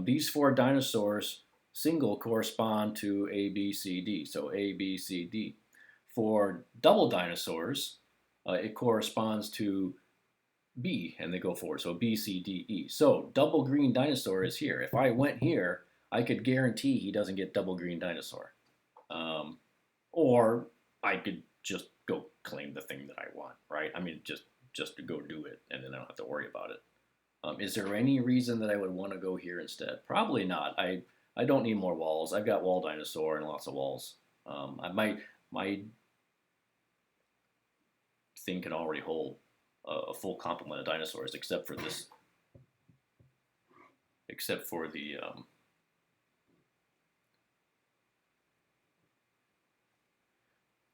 These 4 dinosaurs single correspond to A, B, C, D. So A, B, C, D. For double dinosaurs, it corresponds to B, and they go forward. So B, C, D, E. So double green dinosaur is here. If I went here, I could guarantee he doesn't get double green dinosaur. Or I could just go claim the thing that I want, right? I mean, just to go do it, and then I don't have to worry about it. Is there any reason that I would want to go here instead? Probably not. I don't need more walls. I've got wall dinosaur and lots of walls. My thing can already hold a full complement of dinosaurs, except for this, except for the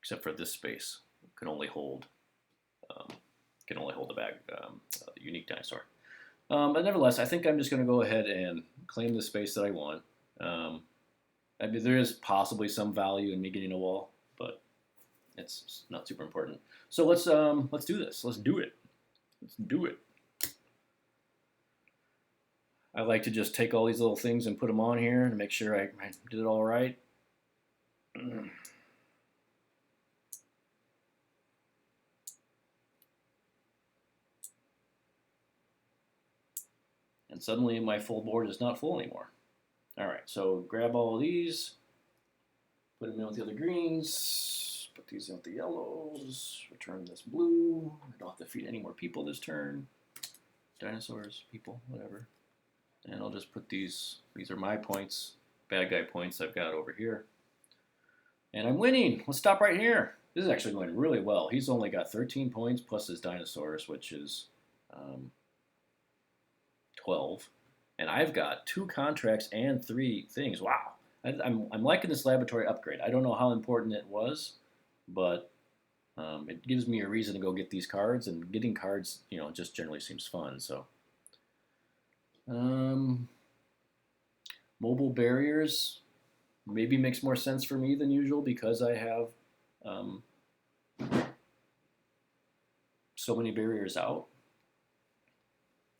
except for this space can only hold the bag unique dinosaur. But nevertheless, I think I'm just going to go ahead and claim the space that I want. I mean, there is possibly some value in me getting a wall, but it's not super important. So let's do this. Let's do it. Let's do it. I like to just take all these little things and put them on here and make sure I did it all right. And suddenly my full board is not full anymore. All right, so grab all of these, put them in with the other greens, put these in with the yellows, return this blue. I don't have to feed any more people this turn. Dinosaurs, people, whatever. And I'll just put these are my points, bad guy points I've got over here. And I'm winning. Let's stop right here. This is actually going really well. He's only got 13 points plus his dinosaurs, which is 12. And I've got 2 contracts and 3 things. Wow. I'm liking this laboratory upgrade. I don't know how important it was, but it gives me a reason to go get these cards, and getting cards, just generally seems fun. So, mobile barriers maybe makes more sense for me than usual because I have so many barriers out.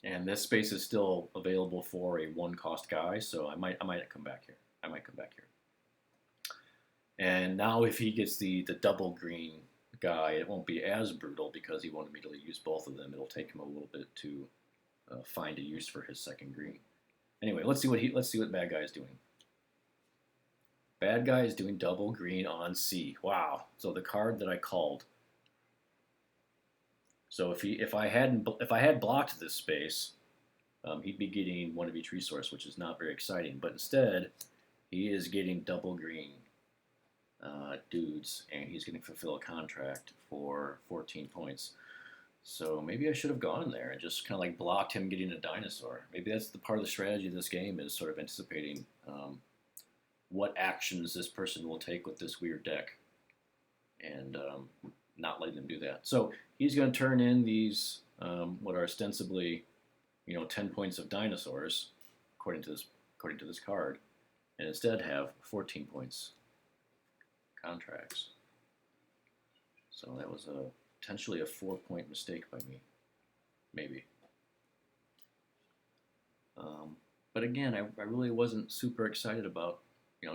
And this space is still available for a 1-cost guy, so I might come back here. And now if he gets the double green guy, it won't be as brutal because he won't immediately use both of them. It'll take him a little bit to find a use for his second green. Anyway, let's see what bad guy is doing. Bad guy is doing double green on C. Wow. So the card that I called. So if I had blocked this space, he'd be getting 1 of each resource, which is not very exciting. But instead, he is getting double green dudes, and he's going to fulfill a contract for 14 points. So maybe I should have gone there and just kind of like blocked him getting a dinosaur. Maybe that's the part of the strategy of this game is sort of anticipating what actions this person will take with this weird deck and not letting them do that. So he's going to turn in these what are ostensibly 10 points of dinosaurs according to this card, and instead have 14 points contracts. So that was potentially a 4-point mistake by me, maybe. But again, I really wasn't super excited about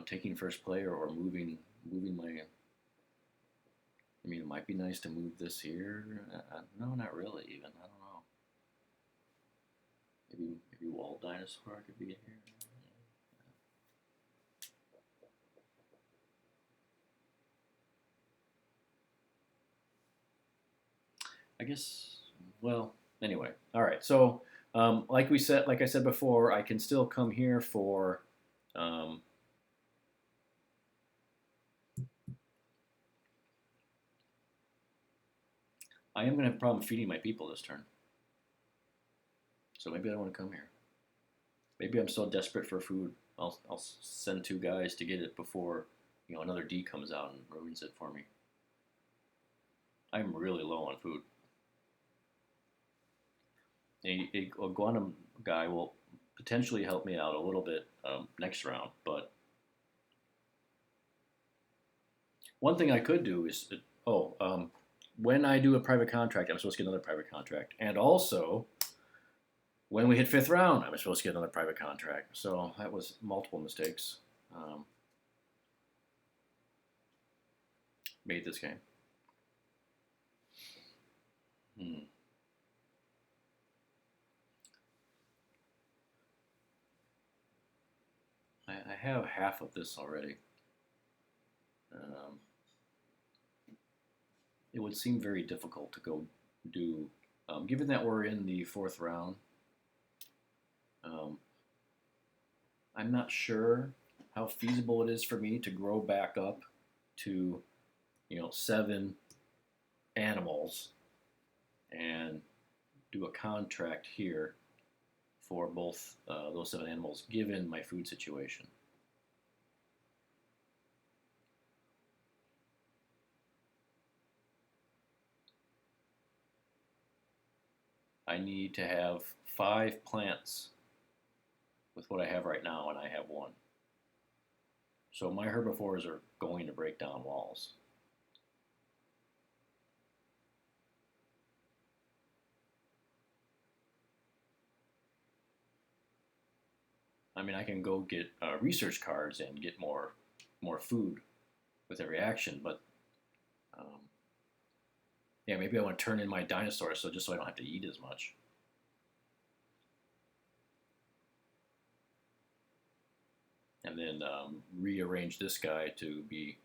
taking first player or moving my. I mean, it might be nice to move this here. No, not really. Even I don't know. Maybe wall dinosaur could be in here. I guess. Well, anyway. All right. So, like I said before, I can still come here for. I am going to have a problem feeding my people this turn. So maybe I don't want to come here. Maybe I'm so desperate for food, I'll send 2 guys to get it before another D comes out and ruins it for me. I'm really low on food. A Guanum guy will potentially help me out a little bit next round, but one thing I could do is, when I do a private contract, I'm supposed to get another private contract. And also, when we hit 5th round, I'm supposed to get another private contract. So that was multiple mistakes made this game. I have half of this already. It would seem very difficult to go do, given that we're in the 4th round. I'm not sure how feasible it is for me to grow back up to, 7 animals and do a contract here for both those 7 animals, given my food situation. I need to have 5 plants with what I have right now, and I have 1. So my herbivores are going to break down walls. I mean, I can go get research cards and get more food with every action, but yeah, maybe I want to turn in my dinosaurs just so I don't have to eat as much. And then rearrange this guy to be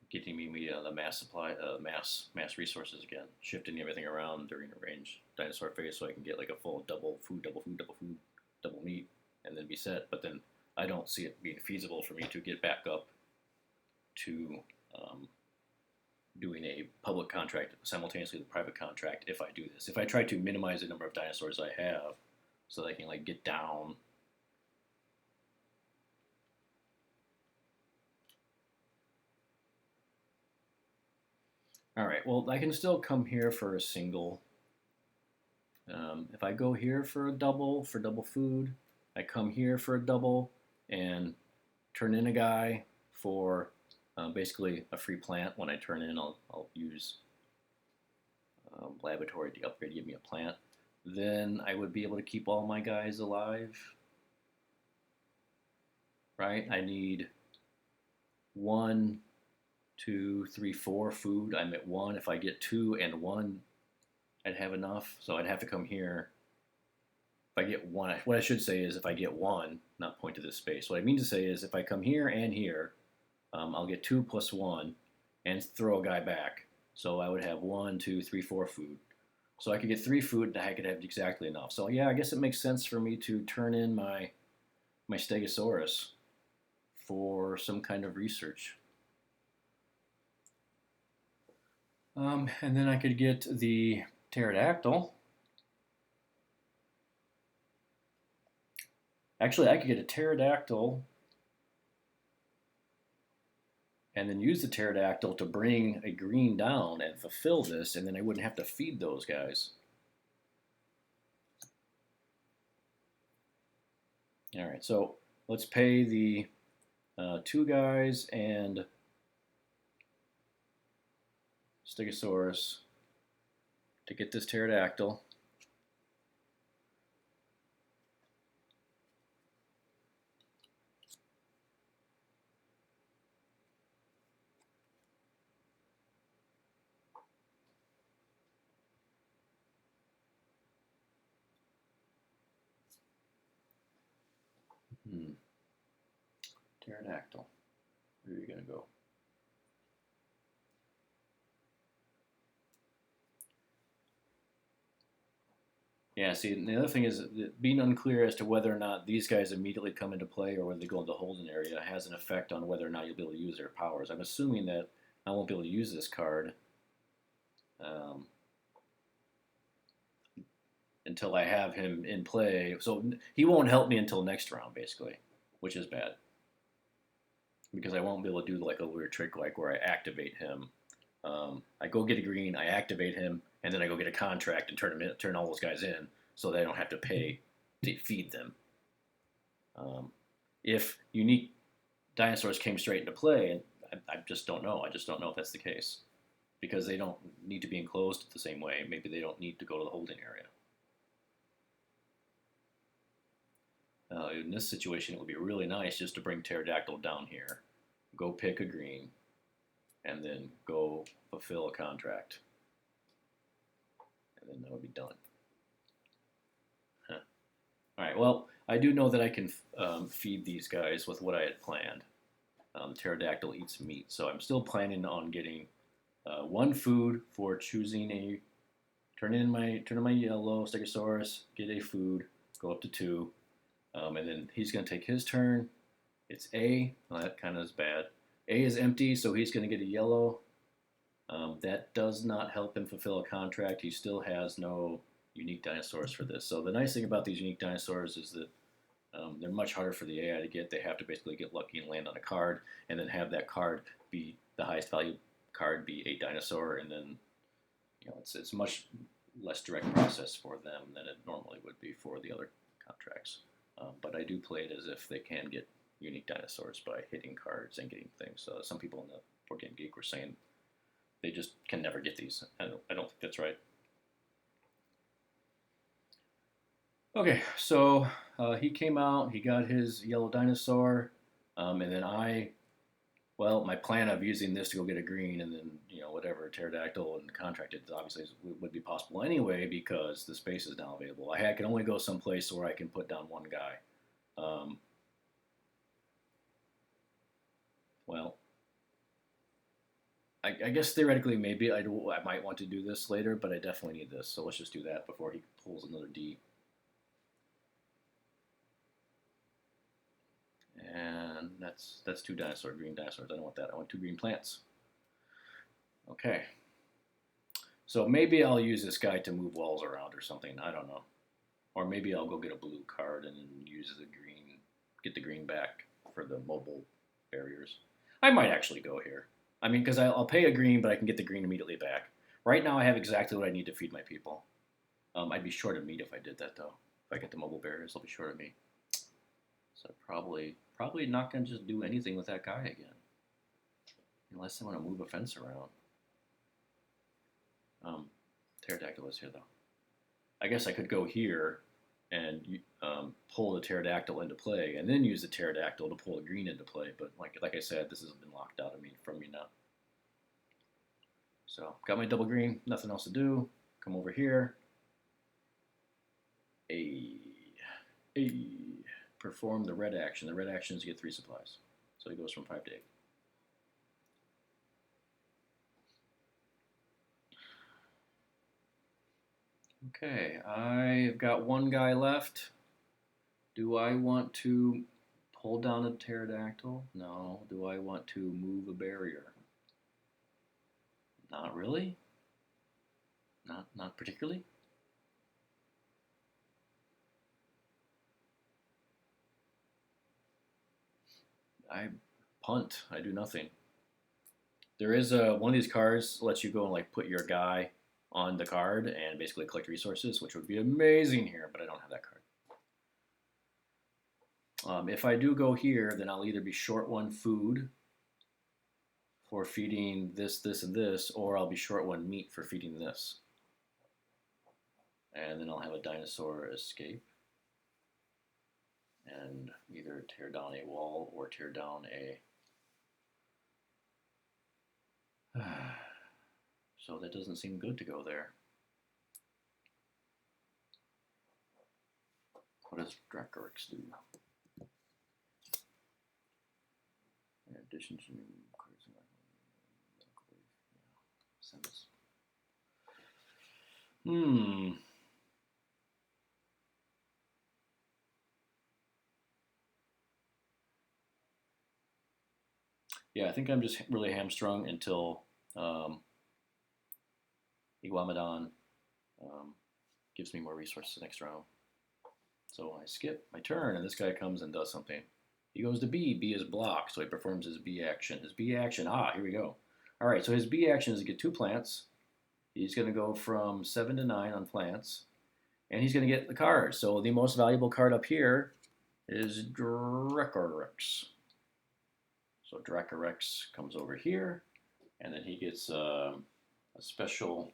getting me the mass supply, mass resources again, shifting everything around during a range dinosaur phase, so I can get like a full double food, double meat, and then be set. But then I don't see it being feasible for me to get back up to doing a public contract simultaneously with a private contract if I do this. If I try to minimize the number of dinosaurs I have, so that I can like get down. All right, well, I can still come here for a single. If I go here for a double, for double food, I come here for a double and turn in a guy for basically a free plant. When I turn in, I'll use laboratory to upgrade, give me a plant. Then I would be able to keep all my guys alive, right? I need 1, 2, 3, 4 food. I'm at 1. If I get 2 and 1, I'd have enough. So I'd have to come here. If I get 1, what I should say is if I get 1, not point to this space. What I mean to say is if I come here and here, I'll get 2 plus 1 and throw a guy back. So I would have 1, 2, 3, 4 food. So I could get 3 food and I could have exactly enough. So yeah, I guess it makes sense for me to turn in my Stegosaurus for some kind of research. And then I could get the pterodactyl. Actually, I could get a pterodactyl and then use the pterodactyl to bring a green down and fulfill this, and then I wouldn't have to feed those guys. All right, so let's pay the 2 guys and Stegosaurus to get this pterodactyl. Pterodactyl. Where are you going to go? Yeah, see, the other thing is being unclear as to whether or not these guys immediately come into play or whether they go into the holding area has an effect on whether or not you'll be able to use their powers. I'm assuming that I won't be able to use this card until I have him in play. So he won't help me until next round, basically, which is bad. Because I won't be able to do like a weird trick like where I activate him. I go get a green, I activate him, and then I go get a contract and turn all those guys in, so that I don't have to pay to feed them. If unique dinosaurs came straight into play, I just don't know. I just don't know if that's the case because they don't need to be enclosed the same way. Maybe they don't need to go to the holding area. In this situation, it would be really nice just to bring Pterodactyl down here, go pick a green, and then go fulfill a contract. And then that would be done. Huh. All right, well, I do know that I can feed these guys with what I had planned. The pterodactyl eats meat, so I'm still planning on getting 1 food for choosing a turn in my yellow Stegosaurus, get a food, go up to 2, and then he's going to take his turn. It's A. Well, that kind of is bad. A is empty, so he's going to get a yellow. That does not help him fulfill a contract. He still has no unique dinosaurs for this. So the nice thing about these unique dinosaurs is that they're much harder for the AI to get. They have to basically get lucky and land on a card, and then have that card be the highest value card be a dinosaur, and then it's much less direct process for them than it normally would be for the other contracts. But I do play it as if they can get unique dinosaurs by hitting cards and getting things. Some people in the Board Game Geek were saying they just can never get these. I don't think that's right. Okay, so he came out, he got his yellow dinosaur, and then my plan of using this to go get a green and then, whatever, pterodactyl and the contract, it obviously would be possible anyway because the space is now available. I can only go someplace where I can put down 1 guy. I guess theoretically maybe I might want to do this later, but I definitely need this. So let's just do that before he pulls another D. And that's 2 green dinosaurs. I don't want that. I want 2 green plants. Okay. So maybe I'll use this guy to move walls around or something. I don't know. Or maybe I'll go get a blue card and then use the green, get the green back for the mobile barriers. I might actually go here. I mean, because I'll pay a green, but I can get the green immediately back. Right now I have exactly what I need to feed my people. I'd be short of meat if I did that, though. If I get the mobile barriers, I'll be short of meat. So probably not going to just do anything with that guy again. Unless I want to move a fence around. Pterodactyl is here, though. I guess I could go here and pull the pterodactyl into play, and then use the pterodactyl to pull a green into play. But like I said, this has been locked out of me from me now. So got my double green, nothing else to do. Come over here. Perform the red action. The red action is to get 3 supplies. So he goes from 5 to 8. Okay, I've got 1 guy left. Do I want to pull down a pterodactyl? No. Do I want to move a barrier? Not really. Not particularly. I punt. I do nothing. There is a one of these cards lets you go and like put your guy on the card and basically collect resources, which would be amazing here, but I don't have that card. If I do go here, then I'll either be short one food for feeding this, this, and this, or I'll be short one meat for feeding this. And then I'll have a dinosaur escape and either tear down a wall or tear down a... So that doesn't seem good to go there. What does Dracarys do? In addition to Yeah, I think I'm just really hamstrung until Iguamadon gives me more resources next round. So I skip my turn, and this guy comes and does something. He goes to B. B is blocked, so he performs his B action. His B action, here we go. All right, so his B action is to get 2 plants. He's going to go from 7 to 9 on plants, and he's going to get the card. So the most valuable card up here is Dracarys. So Dracarys comes over here, and then he gets a special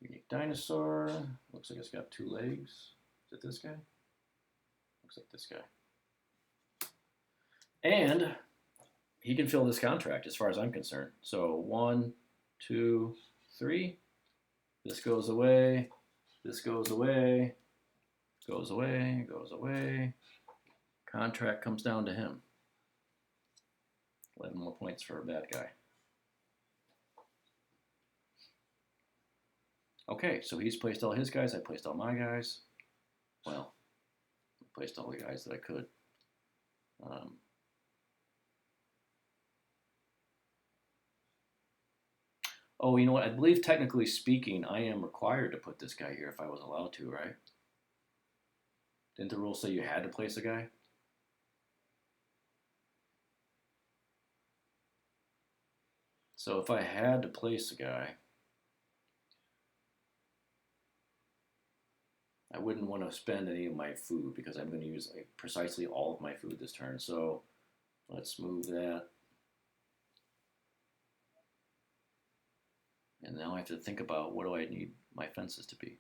unique dinosaur. Looks like it's got 2 legs. Is it this guy? Looks like this guy. And he can fill this contract as far as I'm concerned. So 1, 2, 3. This goes away. This goes away. Goes away. Goes away. Contract comes down to him. 11 more points for a bad guy. Okay, so he's placed all his guys. I placed all my guys. Well, I placed all the guys that I could. Oh, you know what? I believe technically speaking, I am required to put this guy here if I was allowed to, right? Didn't the rule say you had to place a guy? So if I had to place a guy, I wouldn't want to spend any of my food because I'm going to use like precisely all of my food this turn. So let's move that. And now I have to think about what do I need my fences to be.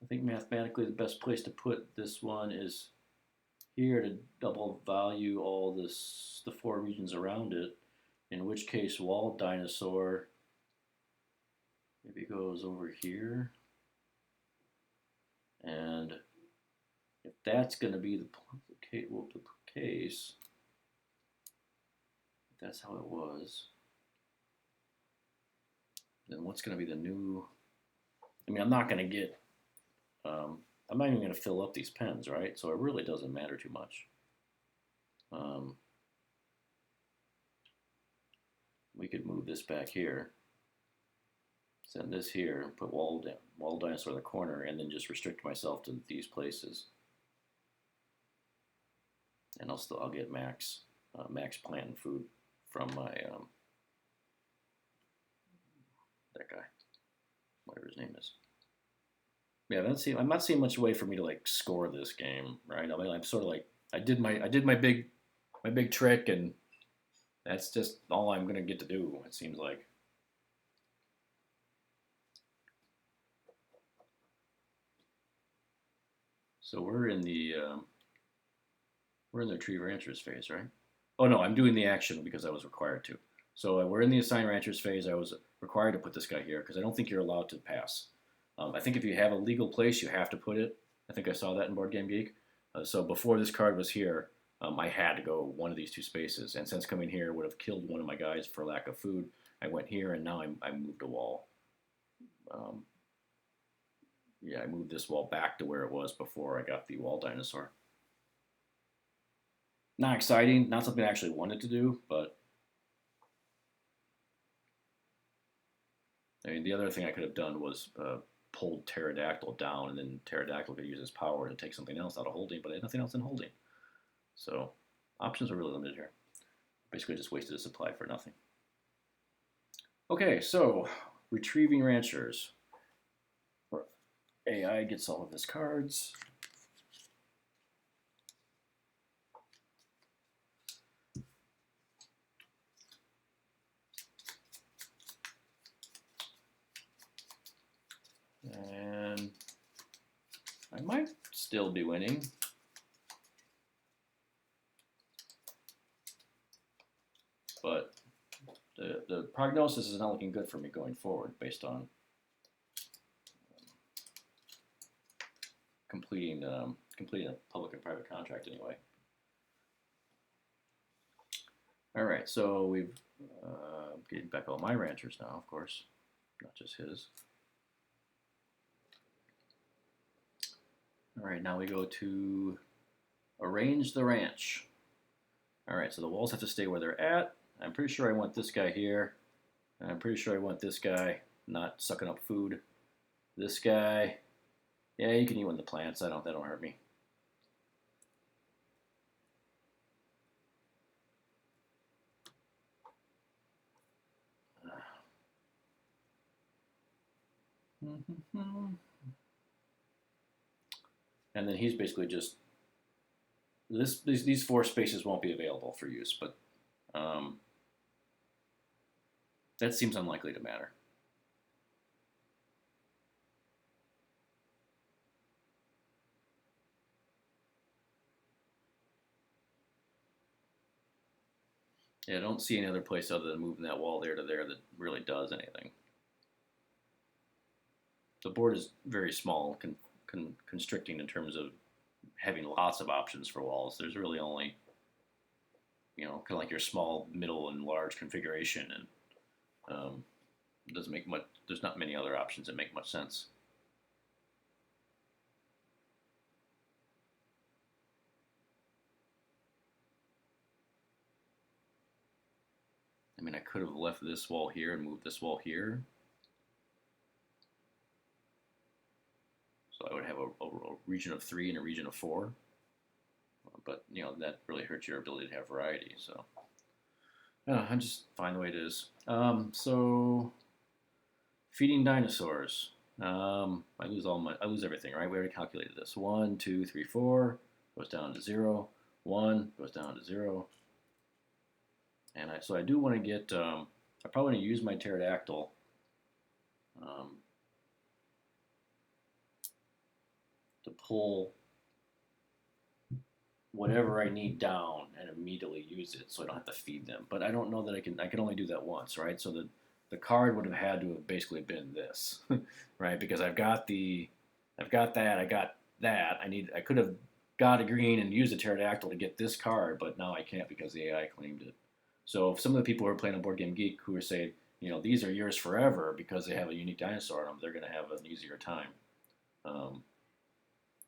I think mathematically the best place to put this one is here to double value all this, the 4 regions around it, in which case wall dinosaur maybe goes over here. And if that's going to be the case, if that's how it was, then what's going to be the new... I mean, I'm not going to get... I'm not even going to fill up these pens, right? So it really doesn't matter too much. We could move this back here. Send this here, put wall dinosaur in the corner, and then just restrict myself to these places. And I'll get max plant and food from my that guy, whatever his name is. Yeah, I'm not seeing much way for me to like score this game, right? I mean, I'm sort of like I did my big trick, and that's just all I'm gonna get to do. It seems like. So we're in the tree ranchers phase, right? Oh no, I'm doing the action because I was required to. So we're in the assign ranchers phase. I was required to put this guy here because I don't think you're allowed to pass. I think if you have a legal place, you have to put it. I think I saw that in Board Game Geek. So before this card was here, I had to go one of these 2 spaces. And since coming here would have killed one of my guys for lack of food, I went here and now I moved a wall. Yeah, I moved this wall back to where it was before I got the wall dinosaur. Not exciting, not something I actually wanted to do, but I mean, the other thing I could have done was pulled Pterodactyl down, and then Pterodactyl could use his power to take something else out of holding, but I had nothing else in holding. So options are really limited here. Basically just wasted a supply for nothing. Okay, so retrieving ranchers. AI gets all of his cards. And I might still be winning. But the prognosis is not looking good for me going forward based on completing a public and private contract anyway. All right, so we've getting back all my ranchers now, of course, not just his. All right, now we go to arrange the ranch. All right, so the walls have to stay where they're at. I'm pretty sure I want this guy here. And I'm pretty sure I want this guy not sucking up food. This guy, yeah, you can eat one of the plants. That don't hurt me. And then he's basically just these four spaces won't be available for use, but that seems unlikely to matter. Yeah, I don't see any other place other than moving that wall there to there that really does anything. The board is very small, constricting in terms of having lots of options for walls. There's really only, kind of like your small, middle, and large configuration, and it doesn't make much. There's not many other options that make much sense. I mean, I could have left this wall here and moved this wall here. So I would have a region of 3 and a region of 4. But, that really hurts your ability to have variety. So I'm just fine the way it is. So feeding dinosaurs. I lose everything, right? We already calculated this. 1, 2, 3, 4 goes down to 0. 1 goes down to 0. And so I do want to get, I probably want to use my pterodactyl to pull whatever I need down and immediately use it so I don't have to feed them. But I don't know that I can only do that once, right? So the card would have had to have basically been this, right? Because I've got that, I got that. I could have got a green and used a pterodactyl to get this card, but now I can't because the AI claimed it. So if some of the people who are playing on Board Game Geek who are saying, these are yours forever because they have a unique dinosaur on them, they're going to have an easier time.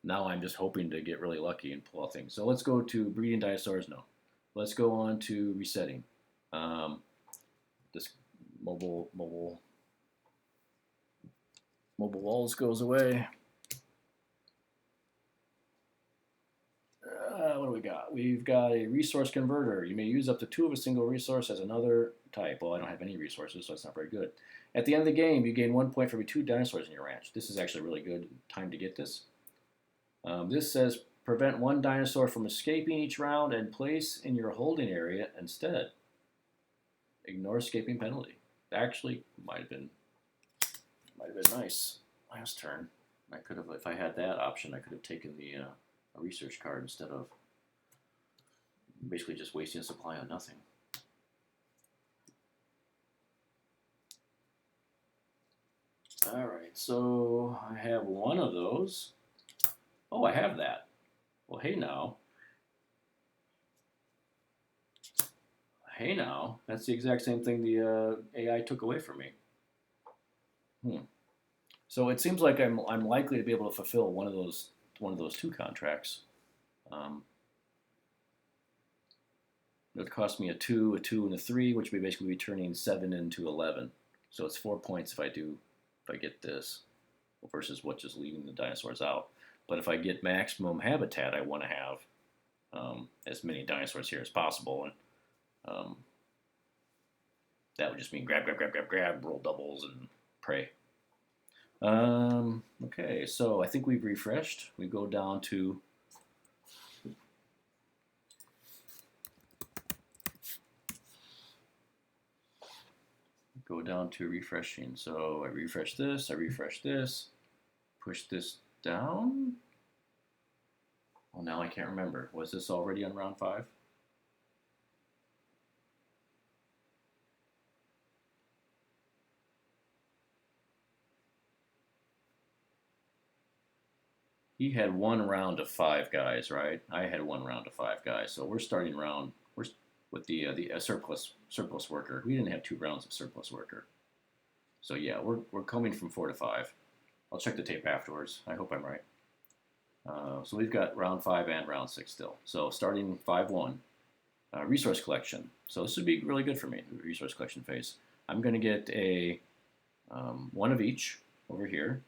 Now I'm just hoping to get really lucky and pull out things. So let's go to breeding dinosaurs. No. Let's go on to resetting. This mobile walls goes away. What do we got? We've got a resource converter. You may use up to 2 of a single resource as another type. Well, I don't have any resources, so it's not very good. At the end of the game, you gain 1 point for every 2 dinosaurs in your ranch. This is actually a really good time to get this. This says prevent 1 dinosaur from escaping each round and place in your holding area instead. Ignore escaping penalty. Actually, might have been nice last turn. I could have, if I had that option, I could have taken the a research card instead of basically just wasting a supply on nothing. All right, so I have 1 of those. Oh, I have that. Well, hey now. Hey now. That's the exact same thing the AI took away from me. So it seems like I'm likely to be able to fulfill one of those two contracts. Um, it would cost me a 2, and a 3, which would basically be turning 7 into 11. So it's 4 points if I get this, versus what just leaving the dinosaurs out. But if I get maximum habitat, I want to have as many dinosaurs here as possible, and that would just mean grab, grab, grab, grab, grab, roll doubles, and pray. Okay, so I think we've refreshed. We go down to refreshing. So I refresh this, push this down. Well, now I can't remember. Was this already on round 5? He had 1 round of 5 guys, right? I had 1 round of 5 guys. So we're starting round. We're with the surplus worker. We didn't have 2 rounds of surplus worker. So yeah, we're coming from 4 to 5. I'll check the tape afterwards. I hope I'm right. So we've got round 5 and round 6 still. So starting 5-1, resource collection. So this would be really good for me, the resource collection phase. I'm going to get a 1 of each over here,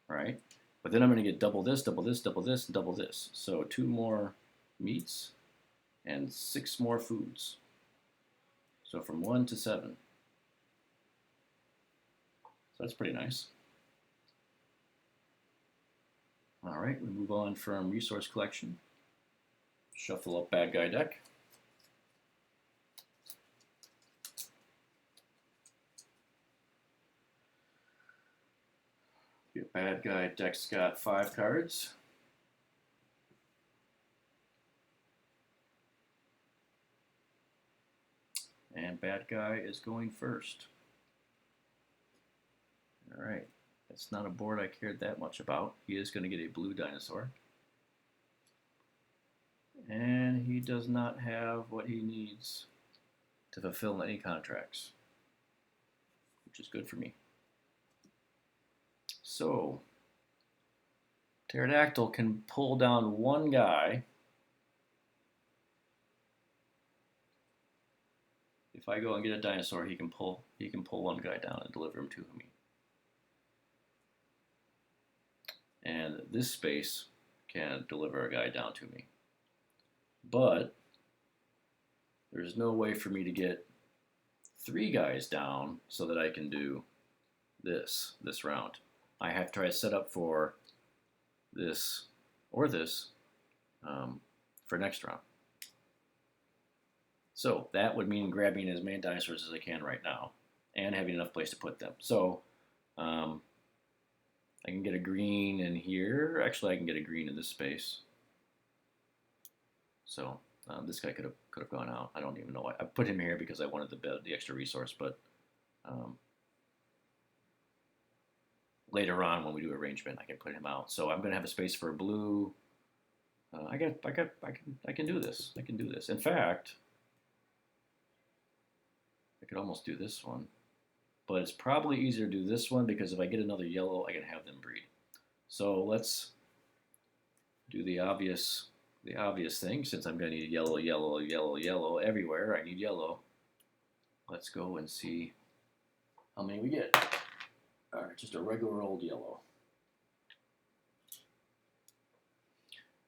right? But then I'm going to get double this, double this, double this, and double this. So 2 more meats and 6 more foods. So from 1 to 7. So that's pretty nice. All right, we move on from resource collection. Shuffle up bad guy deck. Your bad guy deck's got 5 cards. And bad guy is going first. All right, that's not a board I cared that much about. He is going to get a blue dinosaur. And he does not have what he needs to fulfill any contracts, which is good for me. So, Pterodactyl can pull down 1 guy. If I go and get a dinosaur, he can pull 1 guy down and deliver him to me. And this space can deliver a guy down to me. But there's no way for me to get 3 guys down so that I can do this round. I have to try to set up for this or this for next round. So that would mean grabbing as many dinosaurs as I can right now and having enough place to put them. So I can get a green in here. Actually, I can get a green in this space. So this guy could have gone out. I don't even know why. I put him here because I wanted the extra resource, but later on when we do arrangement, I can put him out. So I'm going to have a space for a blue. I can do this. I can do this. In fact, I could almost do this one, but it's probably easier to do this one because if I get another yellow, I can have them breed. So let's do the obvious thing. Since I'm going to need yellow, yellow, yellow, yellow everywhere, I need yellow. Let's go and see how many we get. All right, just a regular old yellow.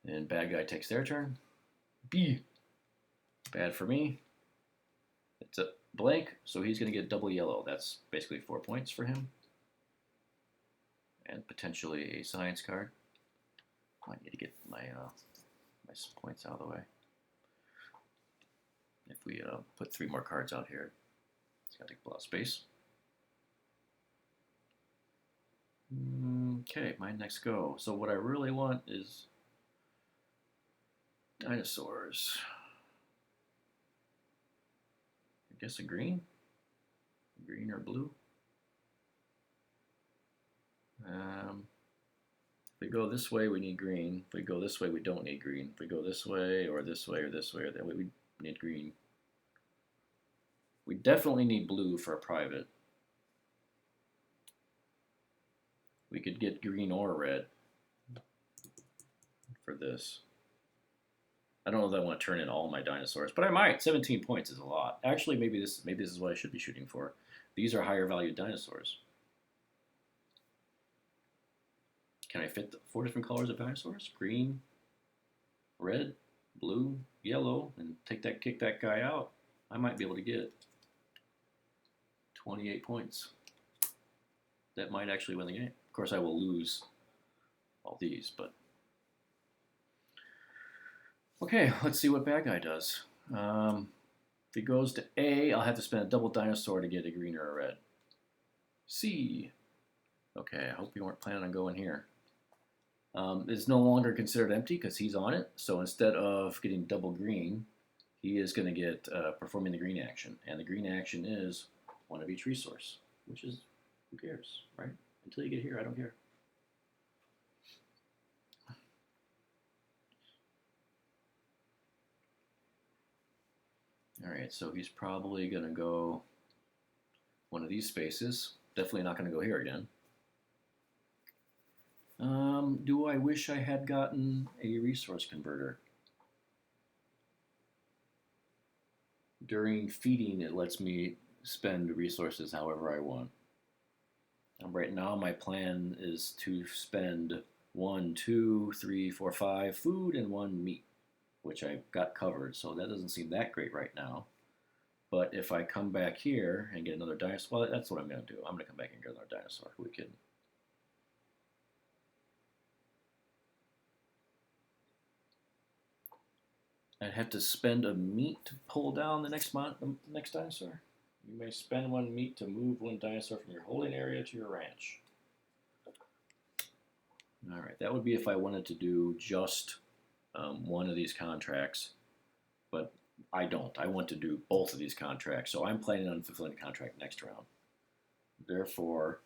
And bad guy takes their turn. B. Bad for me. It's a blank, so he's going to get double yellow. That's basically 4 points for him. And potentially a science card. I need to get my points out of the way. If we put 3 more cards out here, it's going to take a lot of space. Okay, my next go. So what I really want is dinosaurs. I guess a green? Green or blue? If we go this way, we need green. If we go this way, we don't need green. If we go this way, or this way, or this way, or that way, we need green. We definitely need blue for a private. We could get green or red for this. I don't know that I want to turn in all my dinosaurs, but I might. 17 points is a lot. Actually, maybe this is what I should be shooting for. These are higher valued dinosaurs. Can I fit the 4 different colors of dinosaurs? Green, red, blue, yellow, and kick that guy out. I might be able to get 28 points. That might actually win the game. Of course, I will lose all these, but okay, let's see what bad guy does. If he goes to A, I'll have to spend a double dinosaur to get a green or a red. C. Okay, I hope you weren't planning on going here. It's no longer considered empty because he's on it. So instead of getting double green, he is going to get performing the green action. And the green action is one of each resource, which is, who cares, right? Until you get here, I don't care. All right, so he's probably going to go one of these spaces. Definitely not going to go here again. Do I wish I had gotten a resource converter? During feeding, it lets me spend resources however I want. Right now, my plan is to spend 1, 2, 3, 4, 5 food and 1 meat, which I got covered, so that doesn't seem that great right now. But if I come back here and get another dinosaur, well, that's what I'm going to do. I'm going to come back and get another dinosaur. Who are we kidding? I'd have to spend a meat to pull down the next dinosaur. You may spend 1 meat to move 1 dinosaur from your holding area to your ranch. All right, that would be if I wanted to do just one of these contracts, but I don't. I want to do both of these contracts, so I'm planning on fulfilling the contract next round. Therefore,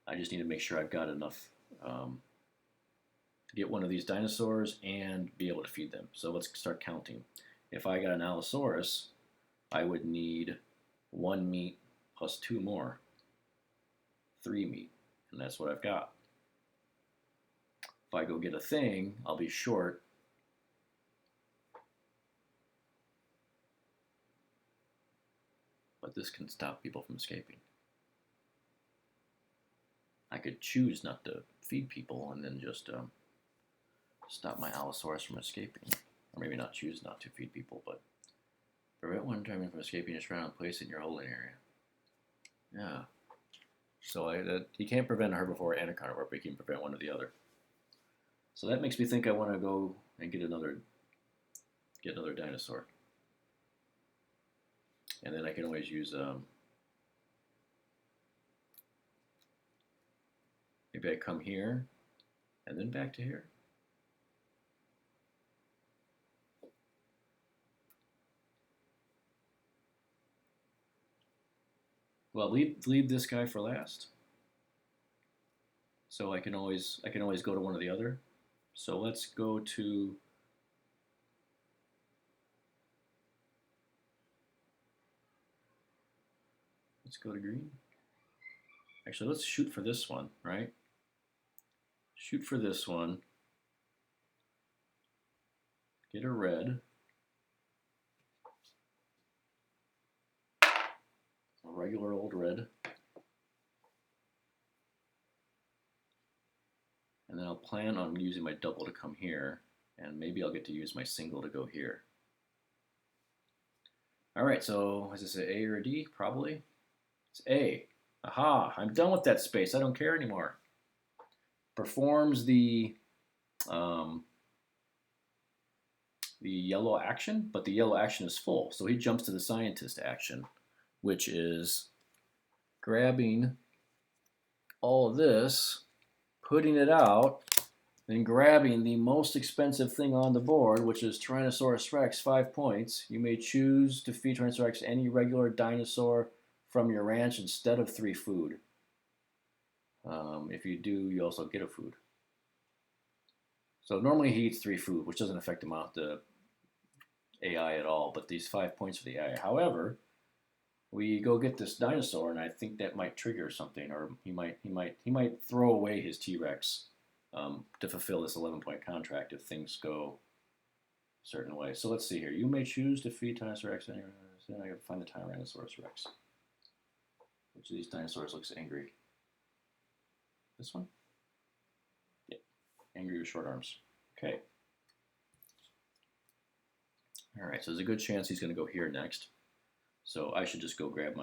I just need to make sure I've got enough to get one of these dinosaurs and be able to feed them. So let's start counting. If I got an Allosaurus, I would need 1 meat plus 2 more, 3 meat, and that's what I've got. If I go get a thing, I'll be short but this can stop people from escaping. I could choose not to feed people and then just stop my Allosaurus from escaping. Or maybe not choose not to feed people, but prevent one target from escaping a shroud and place it in your holding area. Yeah. So he can't prevent a herbivore and a carnivore, but he can prevent one or the other. So that makes me think I want to go and get another dinosaur. And then I can always use maybe I come here and then back to here. Well, leave this guy for last. So I can always go to one or the other. So let's go to green. Actually, let's shoot for this one, right? Shoot for this one. Get a red. A regular old red. And then I'll plan on using my double to come here, and maybe I'll get to use my single to go here. All right, so is this an A or a D? Probably. It's A. Aha, I'm done with that space. I don't care anymore. Performs the yellow action, but the yellow action is full. So he jumps to the scientist action, which is grabbing all of this, putting it out, then grabbing the most expensive thing on the board, which is Tyrannosaurus Rex, 5 points. You may choose to feed Tyrannosaurus Rex any regular dinosaur from your ranch instead of 3 food. If you do, you also get a food. So normally he eats 3 food, which doesn't affect the AI at all, but these 5 points for the AI. However, we go get this dinosaur, and I think that might trigger something, or he might throw away his T-Rex to fulfill this 11-point contract if things go a certain way. So let's see here. You may choose to feed Tyrannosaurus Rex. I gotta find the Tyrannosaurus Rex. Which of these dinosaurs looks angry? This one? Yeah, angry with short arms. Okay. All right, so there's a good chance he's going to go here next. So I should just go grab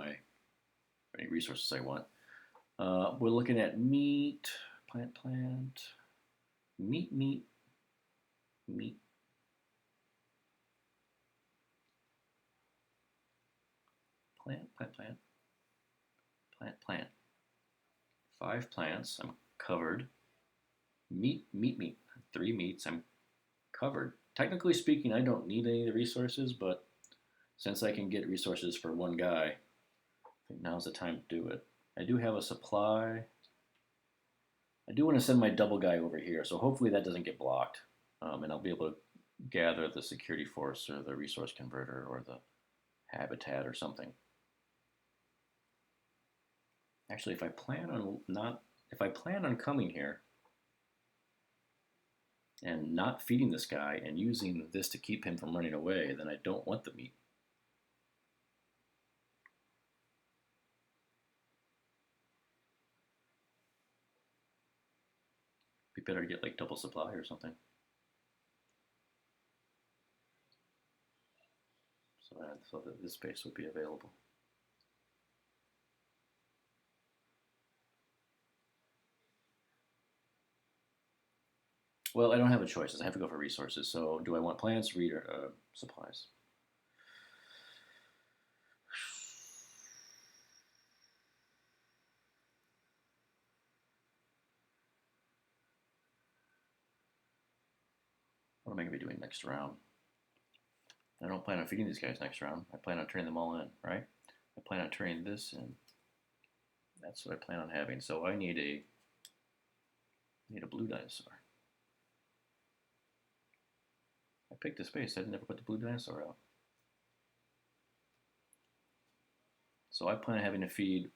any resources I want. We're looking at meat, plant, meat, plant. 5 plants, I'm covered. Meat. 3 meats, I'm covered. Technically speaking, I don't need any of the resources, but since I can get resources for one guy, I think now's the time to do it. I do have a supply. I do want to send my double guy over here, so hopefully that doesn't get blocked. And I'll be able to gather the security force or the resource converter or the habitat or something. Actually, if I plan on coming here and not feeding this guy and using this to keep him from running away, then I don't want the meat. Be better to get like double supply or something. So that this space would be available. Well, I don't have a choice. I have to go for resources. So do I want plants, or supplies? What am I going to be doing next round? I don't plan on feeding these guys next round. I plan on turning them all in, right? I plan on turning this in. That's what I plan on having. So I need a blue dinosaur. I picked a space. I never put the blue dinosaur out. So I plan on having to feed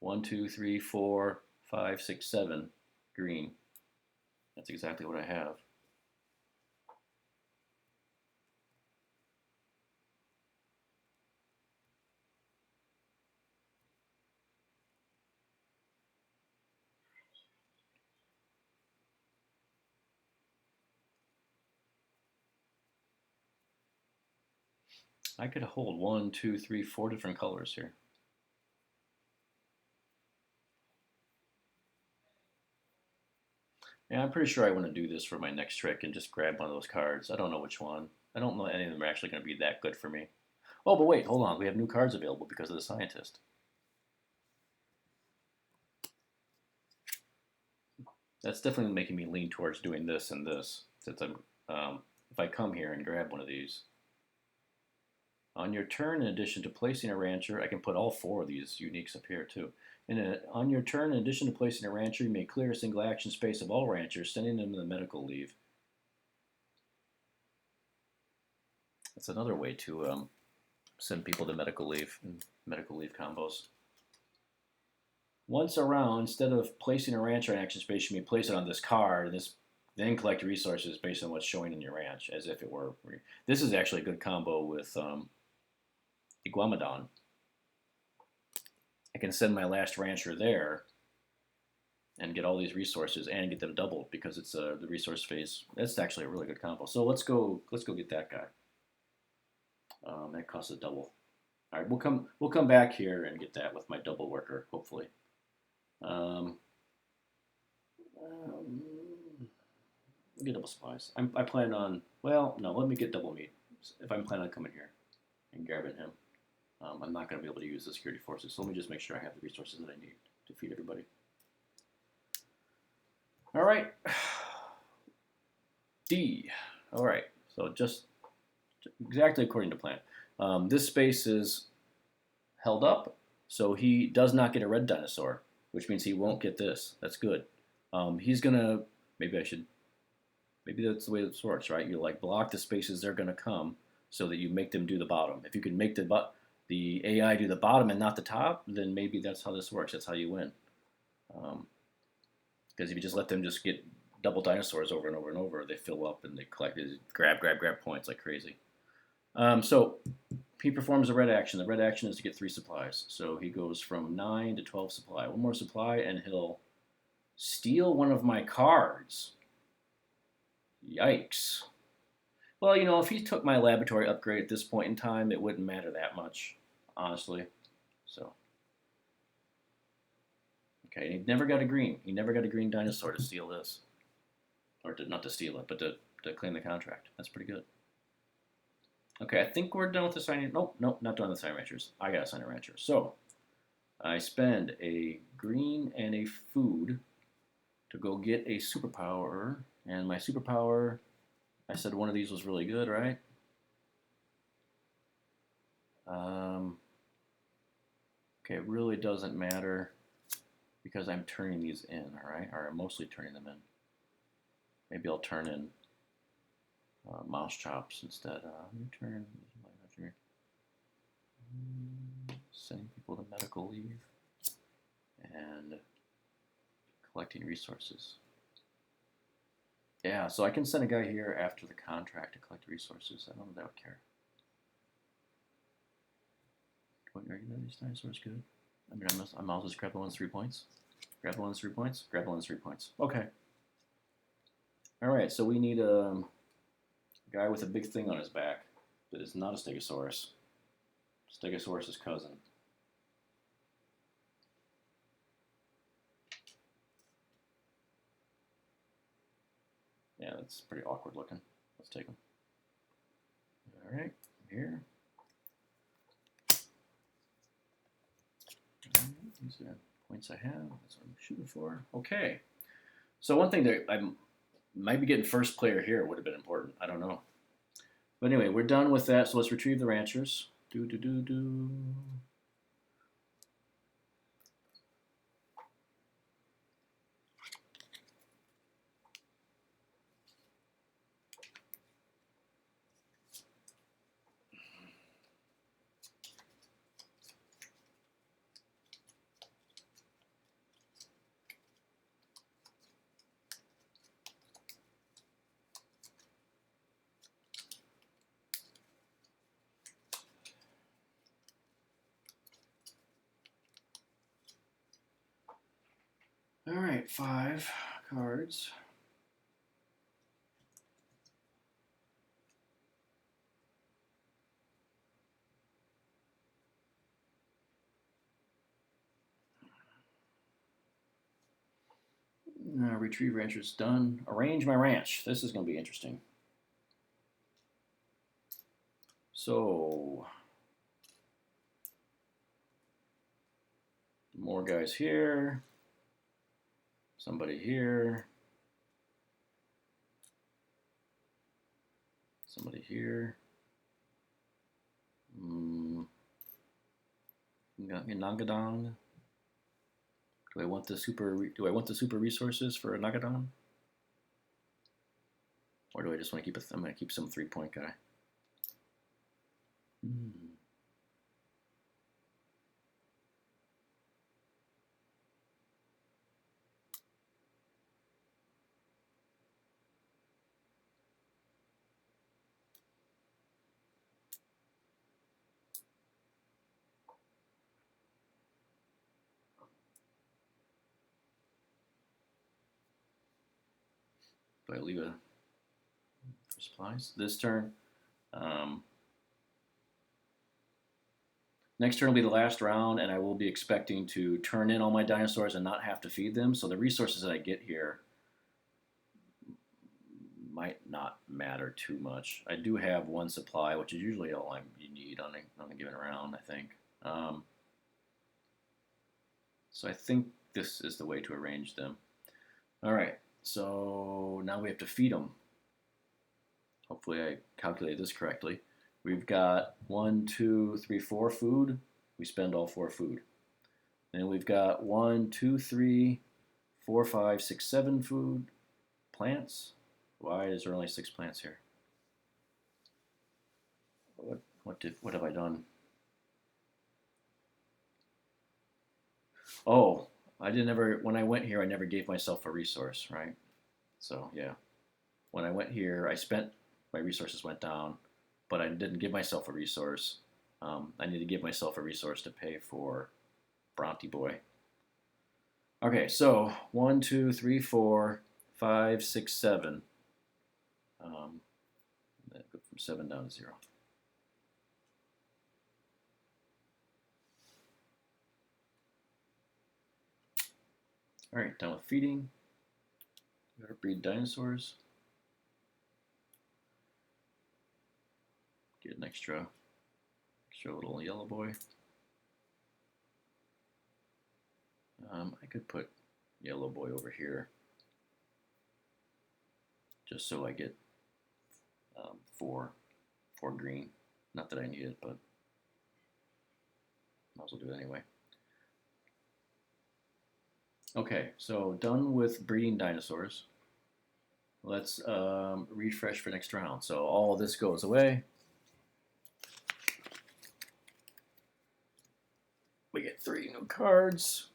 1, 2, 3, 4, 5, 6, 7 green. That's exactly what I have. I could hold 1, 2, 3, 4 different colors here. Yeah, I'm pretty sure I want to do this for my next trick and just grab one of those cards. I don't know which one. I don't know any of them are actually going to be that good for me. Oh, but wait, hold on. We have new cards available because of the scientist. That's definitely making me lean towards doing this and this. Since if I come here and grab one of these. On your turn, in addition to placing a rancher, I can put all 4 of these uniques up here too. On your turn, in addition to placing a rancher, you may clear a single action space of all ranchers, sending them to the medical leave. That's another way to send people to medical leave and medical leave combos. Once around, instead of placing a rancher in action space, you may place it on this card, and then collect resources based on what's showing in your ranch, as if it were. This is actually a good combo with Iguamadon. I can send my last rancher there and get all these resources and get them doubled because it's the resource phase. That's actually a really good combo. So let's go get that guy. That costs a double. All right, we'll come back here and get that with my double worker, hopefully. Get double supplies. I plan on, well, no, let me get double meat. If I'm planning on coming here and grabbing him, I'm not going to be able to use the security forces. So let me just make sure I have the resources that I need to feed everybody. All right. D. All right. So just exactly according to plan. This space is held up, so he does not get a red dinosaur, which means he won't get this. That's good. He's going to, maybe that's the way it works, right? You like block the spaces they're going to come so that you make them do the bottom. If you can make the the AI do the bottom and not the top, then maybe that's how this works. That's how you win. Because if you just let them just get double dinosaurs over and over and over, they fill up and they collect, grab points like crazy. So he performs a red action. The red action is to get 3 supplies. So he goes from 9 to 12 supply. 1 more supply, and he'll steal one of my cards. Yikes. Well, you know, if he took my laboratory upgrade at this point in time, it wouldn't matter that much, honestly. So, okay, he never got a green. He never got a green dinosaur to steal this. Or not to steal it, but to claim the contract. That's pretty good. Okay, I think we're done with the signing. Nope, not done with the signing ranchers. I got to sign a rancher. So, I spend a green and a food to go get a superpower. And my superpower, I said one of these was really good, right? Okay, it really doesn't matter because I'm turning these in, all right? Or I'm mostly turning them in. Maybe I'll turn in mouse chops instead. Return. Sending people to medical leave and collecting resources. Yeah, so I can send a guy here after the contract to collect resources. I don't know if that would care. Are these dinosaurs good? I mean, I'll just grab the one's 3 points. Grab the one's 3 points. Grab the one's 3 points. Okay. All right, so we need a guy with a big thing on his back that is not a Stegosaurus. Stegosaurus' cousin. Yeah, that's pretty awkward looking. Let's take him. All right, here. These are points I have. That's what I'm shooting for. Okay. So one thing that I might be getting first player here would have been important. I don't know. But anyway, we're done with that. So let's retrieve the ranchers. Do. All right, 5 cards. Retrieve ranchers done. Arrange my ranch. This is going to be interesting. So, more guys here. Somebody here. Somebody here. Nagadon. Do I want the super resources for a Nagadon? Or do I just want to keep I'm going to keep some 3-point guy. Do I leave a for supplies this turn? Next turn will be the last round, and I will be expecting to turn in all my dinosaurs and not have to feed them. So the resources that I get here might not matter too much. I do have 1 supply, which is usually all you need on a given round, I think. So I think this is the way to arrange them. All right, so now we have to feed them. Hopefully I calculated this correctly. We've got 1, 2, 3, 4 food. We spend all 4 food. Then we've got 1, 2, 3, 4, 5, 6, 7 food. Plants. Why is there only 6 plants here? What have I done? Oh, I didn't ever. When I went here, I never gave myself a resource, right? So yeah, when I went here, I spent my resources went down, but I didn't give myself a resource. I need to give myself a resource to pay for Bronte Boy. Okay, so 1, 2, 3, 4, 5, 6, 7. Go from 7 down to 0. All right, done with feeding. Gotta breed dinosaurs. Get an extra little yellow boy. I could put yellow boy over here just so I get 4 green. Not that I need it, but might as well do it anyway. Okay, so done with breeding dinosaurs. Let's refresh for next round. So all of this goes away. We get 3 new cards.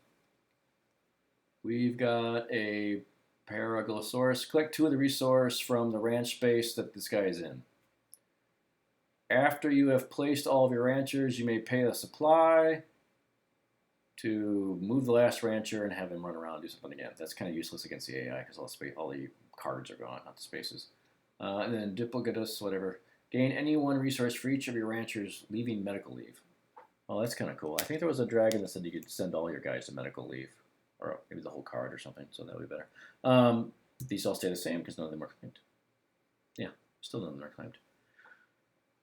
We've got a Paraglosaurus. Collect 2 of the resource from the ranch space that this guy is in. After you have placed all of your ranchers, you may pay a supply to move the last rancher and have him run around and do something again. That's kind of useless against the AI because all the cards are gone, not the spaces. And then Diplogatus, whatever. Gain any 1 resource for each of your ranchers leaving medical leave. Oh, that's kind of cool. I think there was a dragon that said you could send all your guys to medical leave. Or maybe the whole card or something, so that would be better. These all stay the same because none of them are claimed. Yeah, still none of them are claimed.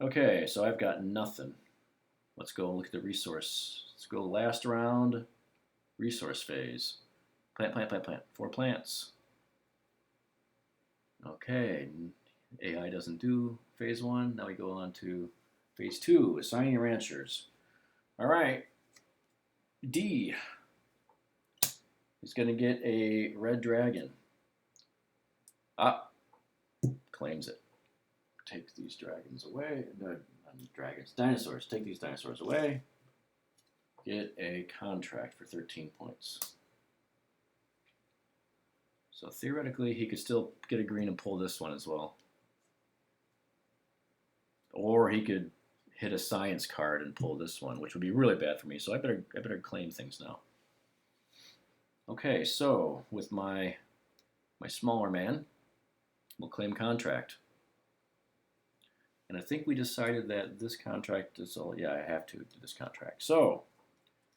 Okay, so I've got nothing. Let's go look at the resource. Let's go last round, resource phase. Plant, plant, plant, plant. 4 plants. Okay, AI doesn't do phase 1. Now we go on to phase 2, assigning ranchers. All right, D. He's going to get a red dragon. Claims it. Take these dragons away. Dinosaurs. Take these dinosaurs away. Get a contract for 13 points. So theoretically, he could still get a green and pull this one as well. Or he could hit a science card and pull this one, which would be really bad for me. So I better claim things now. Okay, so with my smaller man, we'll claim contract. And I think we decided that this contract is all, yeah, I have to do this contract. So,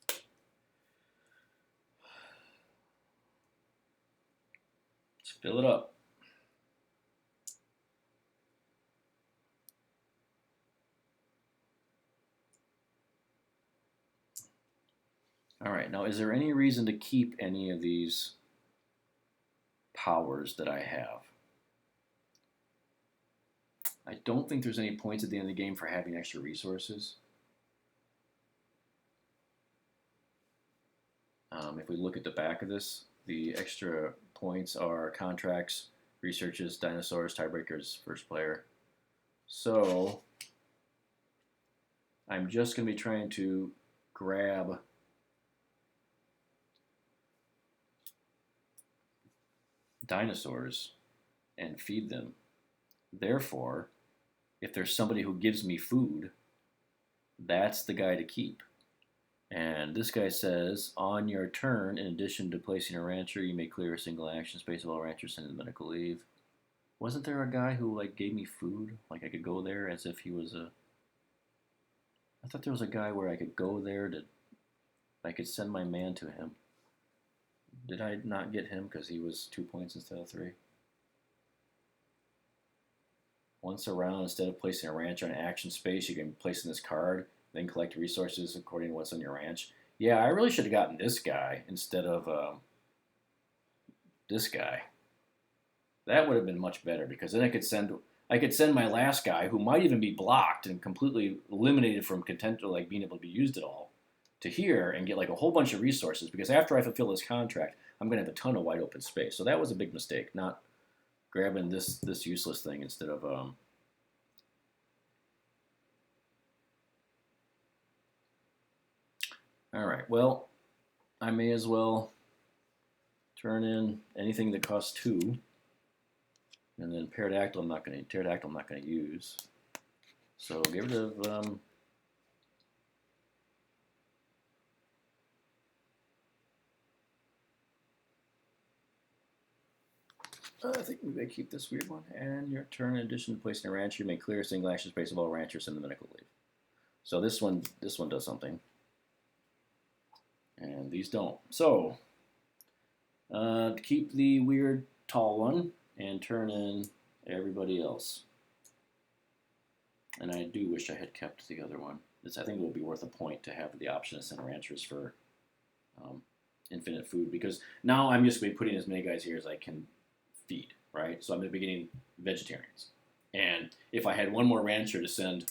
let's fill it up. All right, now is there any reason to keep any of these powers that I have? I don't think there's any points at the end of the game for having extra resources. If we look at the back of this, the extra points are contracts, researches, dinosaurs, tiebreakers, first player. So I'm just going to be trying to grab dinosaurs and feed them. Therefore, if there's somebody who gives me food, that's the guy to keep. And this guy says, on your turn, in addition to placing a rancher, you may clear a single action space while a rancher sent to medical leave. Wasn't there a guy who gave me food? Like I could go there as if he was a... I thought there was a guy where I could go there to... I could send my man to him. Did I not get him because he was 2 points instead of 3? Once around, instead of placing a rancher on action space, you can place in this card, then collect resources according to what's on your ranch. Yeah, I really should have gotten this guy instead of this guy. That would have been much better because then I could send my last guy, who might even be blocked and completely eliminated from potential being able to be used at all, to here and get a whole bunch of resources. Because after I fulfill this contract, I'm going to have a ton of wide open space. So that was a big mistake, not grabbing this useless thing instead of all right, well, I may as well turn in anything that costs 2. And then pterodactyl I'm not going to use. So get rid of I think we may keep this weird one. And your turn, in addition to placing a rancher, you may clear a single action space of all ranchers in the medical leave. So this one does something. And these don't. So keep the weird tall one and turn in everybody else. And I do wish I had kept the other one. I think it will be worth a point to have the option to send ranchers for infinite food, because now I'm just going to be putting as many guys here as I can feed, right? So I'm going to be getting vegetarians. And if I had one more rancher to send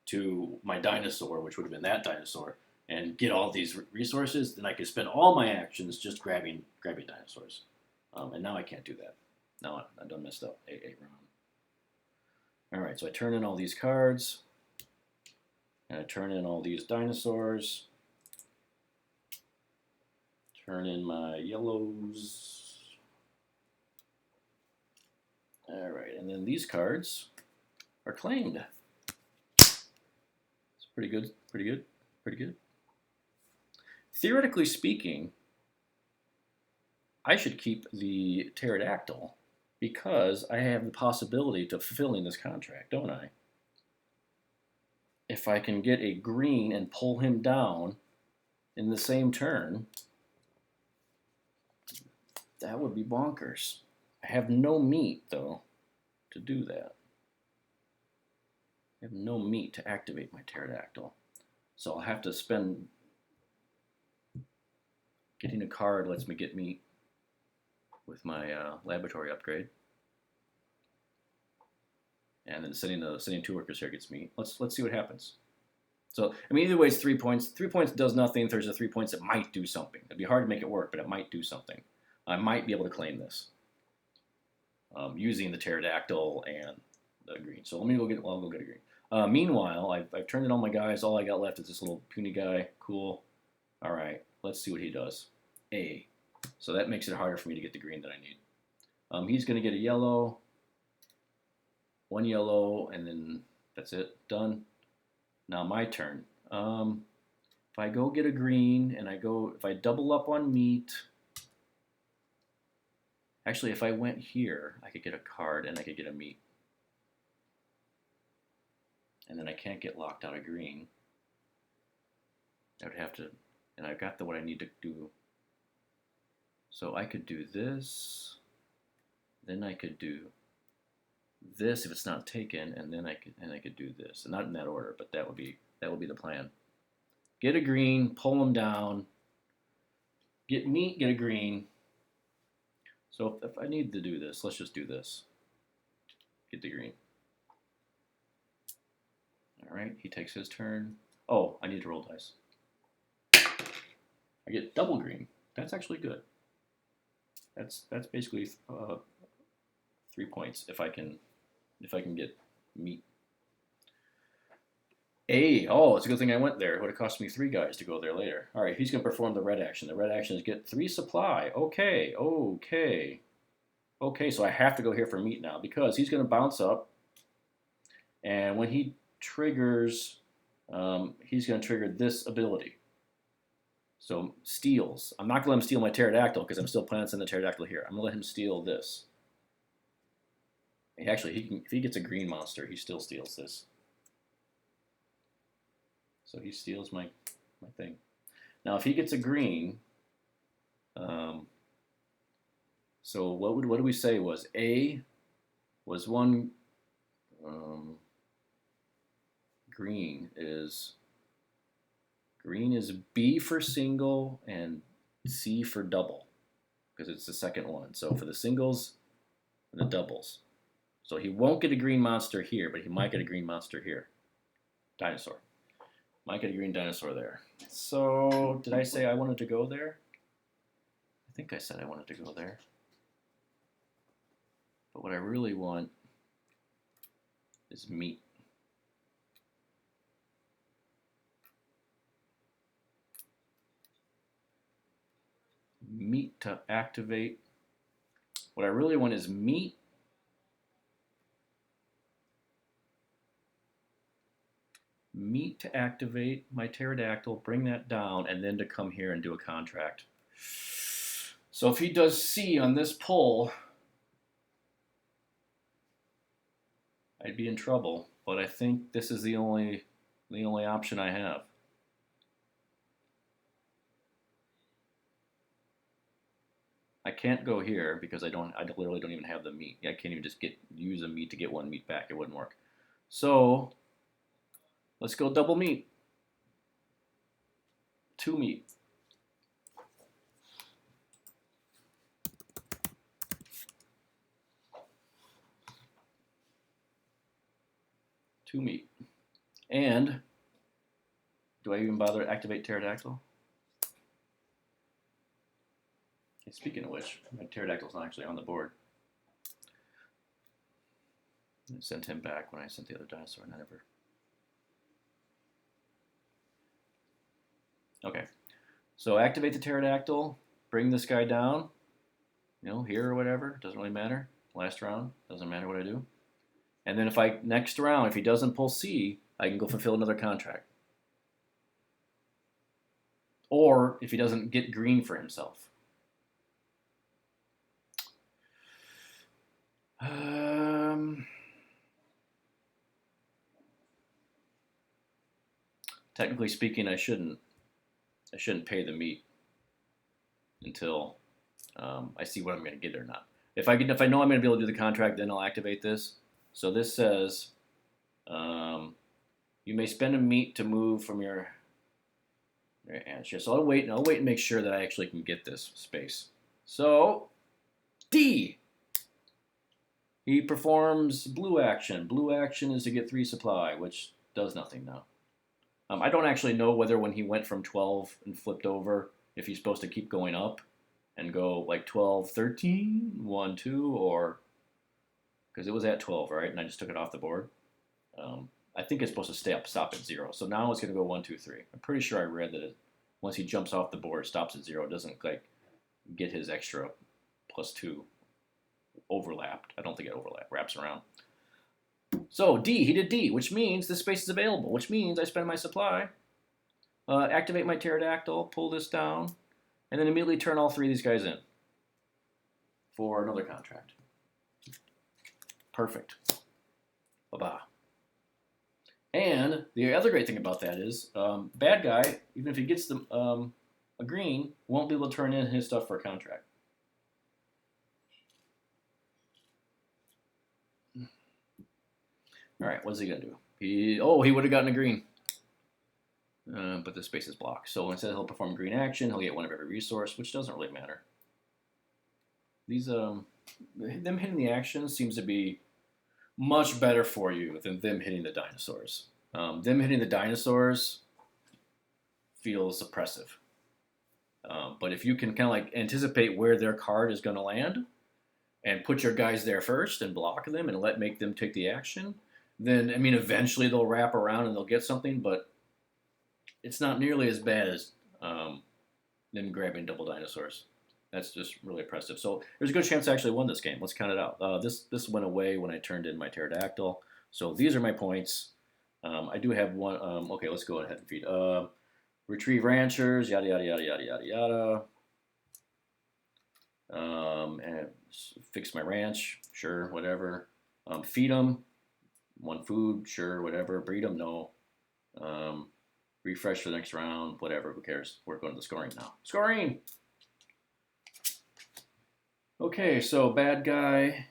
to my dinosaur, which would have been that dinosaur, and get all these resources, then I could spend all my actions just grabbing dinosaurs. And now I can't do that. Now I done messed up a round. All right, so I turn in all these cards, and I turn in all these dinosaurs. Turn in my yellows. All right, and then these cards are claimed. It's pretty good, pretty good, pretty good. Theoretically speaking, I should keep the pterodactyl because I have the possibility to fulfilling this contract, don't I? If I can get a green and pull him down in the same turn, that would be bonkers. I have no meat, though, to do that. I have no meat to activate my pterodactyl. So I'll have to spend... Getting a card lets me get meat with my laboratory upgrade. And then sending 2 workers here gets meat. Let's see what happens. So, I mean, either way, it's 3 points. 3 points does nothing. If there's a 3 points, it might do something. It'd be hard to make it work, but it might do something. I might be able to claim this using the pterodactyl and the green. So let me go get. Well, I'll go get a green. Meanwhile, I've turned in all my guys. All I got left is this little puny guy. Cool. All right. Let's see what he does. A. So that makes it harder for me to get the green that I need. He's going to get a yellow. 1 yellow, and then that's it. Done. Now my turn. If I go get a green and if I double up on meat. Actually, if I went here, I could get a card and I could get a meat. And then I can't get locked out of green. I would have to, and I've got what I need to do. So I could do this. Then I could do this if it's not taken, and then I could do this. And not in that order, but that would be the plan. Get a green, pull them down. Get meat, get a green. So if I need to do this, let's just do this. Get the green. All right, he takes his turn. Oh, I need to roll dice. I get double green. That's actually good. That's basically 3 points if I can get meat. Oh, it's a good thing I went there. It would have cost me 3 guys to go there later. All right, he's going to perform the red action. The red action is get 3 supply. Okay, so I have to go here for meat now because he's going to bounce up. And when he triggers, he's going to trigger this ability. So steals. I'm not going to let him steal my pterodactyl because I'm still planning to send the pterodactyl here. I'm going to let him steal this. Actually, if he gets a green monster, he still steals this. So he steals my thing. Now, if he gets a green, so what do we say was A was 1 green is B for single and C for double because it's the second one. So for the singles and the doubles. So he won't get a green monster here, but he might get a green monster here. Dinosaur. Might get a green dinosaur there. So, did I say I wanted to go there? I think I said I wanted to go there. But what I really want is meat. meat to activate. What I really want is meat. Meat to activate my pterodactyl, bring that down, and then to come here and do a contract. So if he does C on this pull, I'd be in trouble. But I think this is the only option I have. I can't go here because I literally don't even have the meat. I can't even just use a meat to get one meat back. It wouldn't work. So let's go double meat. 2 meat. Two meat. And do I even bother to activate pterodactyl? Okay, speaking of which, my pterodactyl's not actually on the board. I sent him back when I sent the other dinosaur, and I never. Okay, so activate the pterodactyl, bring this guy down, here or whatever, doesn't really matter. Last round, doesn't matter what I do. And then next round, if he doesn't pull C, I can go fulfill another contract. Or if he doesn't get green for himself. Technically speaking, I shouldn't pay the meat until I see what I'm going to get or not. If I know I'm going to be able to do the contract, then I'll activate this. So this says you may spend a meat to move from your answer. So I'll wait and make sure that I actually can get this space. So D. He performs blue action. Blue action is to get 3 supply, which does nothing now. I don't actually know whether when he went from 12 and flipped over, if he's supposed to keep going up and go like 12, 13, 1, 2, or because it was at 12, right? And I just took it off the board. I think it's supposed to stop at 0. So now it's going to go 1, 2, 3. I'm pretty sure I read that once he jumps off the board, stops at 0. It doesn't get his extra +2 overlapped. I don't think it wraps around. So D, he did D, which means this space is available, which means I spend my supply, activate my pterodactyl, pull this down, and then immediately turn all 3 of these guys in for another contract. Perfect. Bye-bye. And the other great thing about that is, bad guy, even if he gets a green, won't be able to turn in his stuff for a contract. All right, what's he gonna do? He would have gotten a green, but the space is blocked. So instead he'll perform green action. He'll get 1 of every resource, which doesn't really matter. These them hitting the action seems to be much better for you than them hitting the dinosaurs. Them hitting the dinosaurs feels oppressive. But if you can kind of anticipate where their card is going to land and put your guys there first and block them and make them take the action, then, eventually they'll wrap around and they'll get something, but it's not nearly as bad as them grabbing double dinosaurs. That's just really oppressive. So there's a good chance I actually won this game. Let's count it out. This went away when I turned in my pterodactyl. So these are my points. I do have one. Okay, let's go ahead and feed. Retrieve ranchers, yada, yada, yada, yada, yada, yada. And fix my ranch, sure, whatever. Feed them. 1 food, sure, whatever. Breed them, no. Refresh for the next round, whatever, who cares? We're going to the scoring now. Scoring! Okay, so bad guy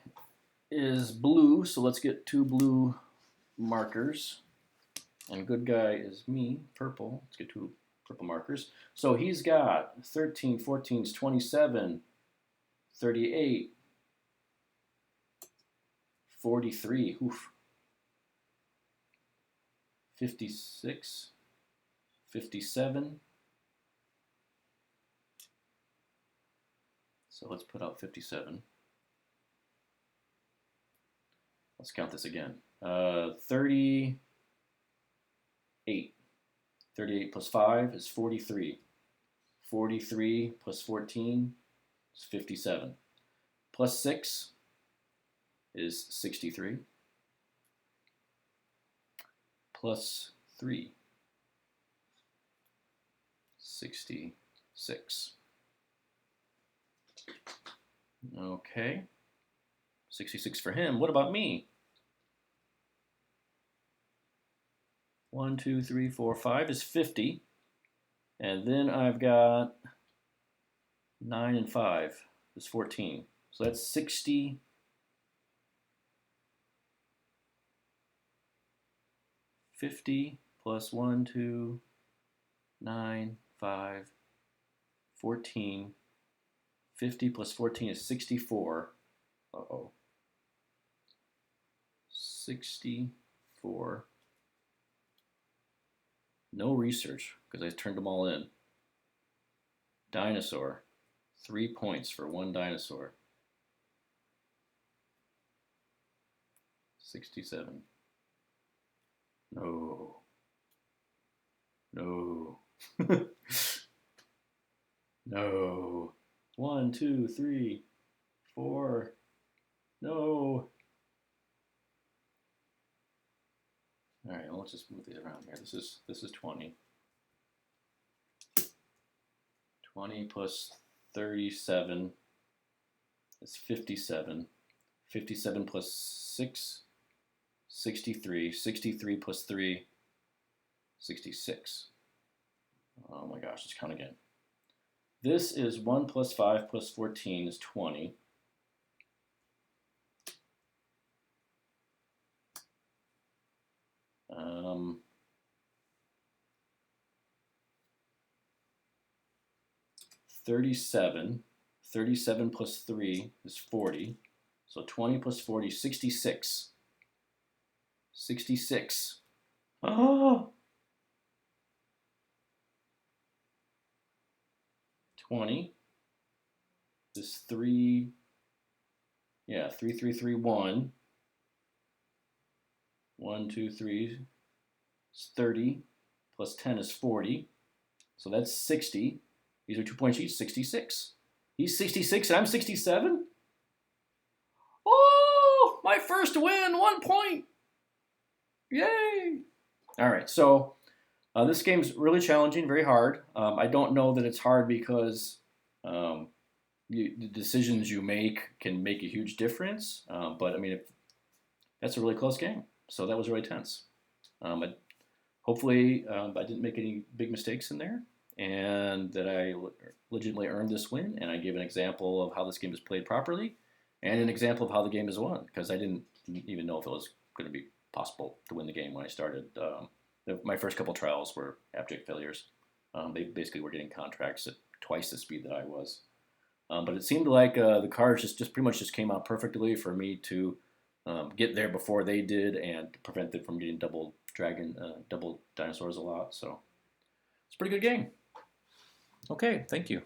is blue, so let's get 2 blue markers. And good guy is me, purple. Let's get 2 purple markers. So he's got 13, 14, 27, 38, 43, oof. 56, 57. So let's put out 57. Let's count this again. 38. 38 plus 5 is 43. 43 plus 14 is 57. Plus 6 is 63. Plus 3, 66. Okay. 66 for him. What about me? 1, 2, 3, 4, 5 is 50. And then I've got 9 and 5 is 14. So that's 60. 50 plus 1, 2, 9, 5, 14. 50 plus 14 is 64. Uh-oh. 64. No research, because I turned them all in. Dinosaur. 3 points for one dinosaur. 67. No. No. No. 1, 2, 3, 4. No. All right, well, let's just move these around here. This is 20. 20 plus 37 is 57. 57 plus 6, 63. 63 plus 3, 66. Oh my gosh, let's count again. This is 1 plus 5 plus 14 is 20. Um, 37. 37 plus 3 is 40. So 20 plus 40, 66. 66. Oh! 20. This 3, yeah, 3, 3, 3, 1. 1, 2, 3 is 30. Plus 10 is 40. So that's 60. These are 2 points each, 66. He's 66 and I'm 67? Oh, my first win, 1 point. Yay. All right, so this game's really challenging, very hard. I don't know that it's hard because the decisions you make can make a huge difference. But I mean, that's a really close game. So that was really tense. Hopefully, I didn't make any big mistakes in there, and that I legitimately earned this win. And I gave an example of how this game is played properly, and an example of how the game is won, because I didn't even know if it was going to be possible to win the game when I started. My first couple trials were abject failures. They basically were getting contracts at twice the speed that I was. But it seemed like the cards just pretty much just came out perfectly for me to get there before they did and to prevent them from getting double dinosaurs a lot. So it's a pretty good game. Okay, thank you.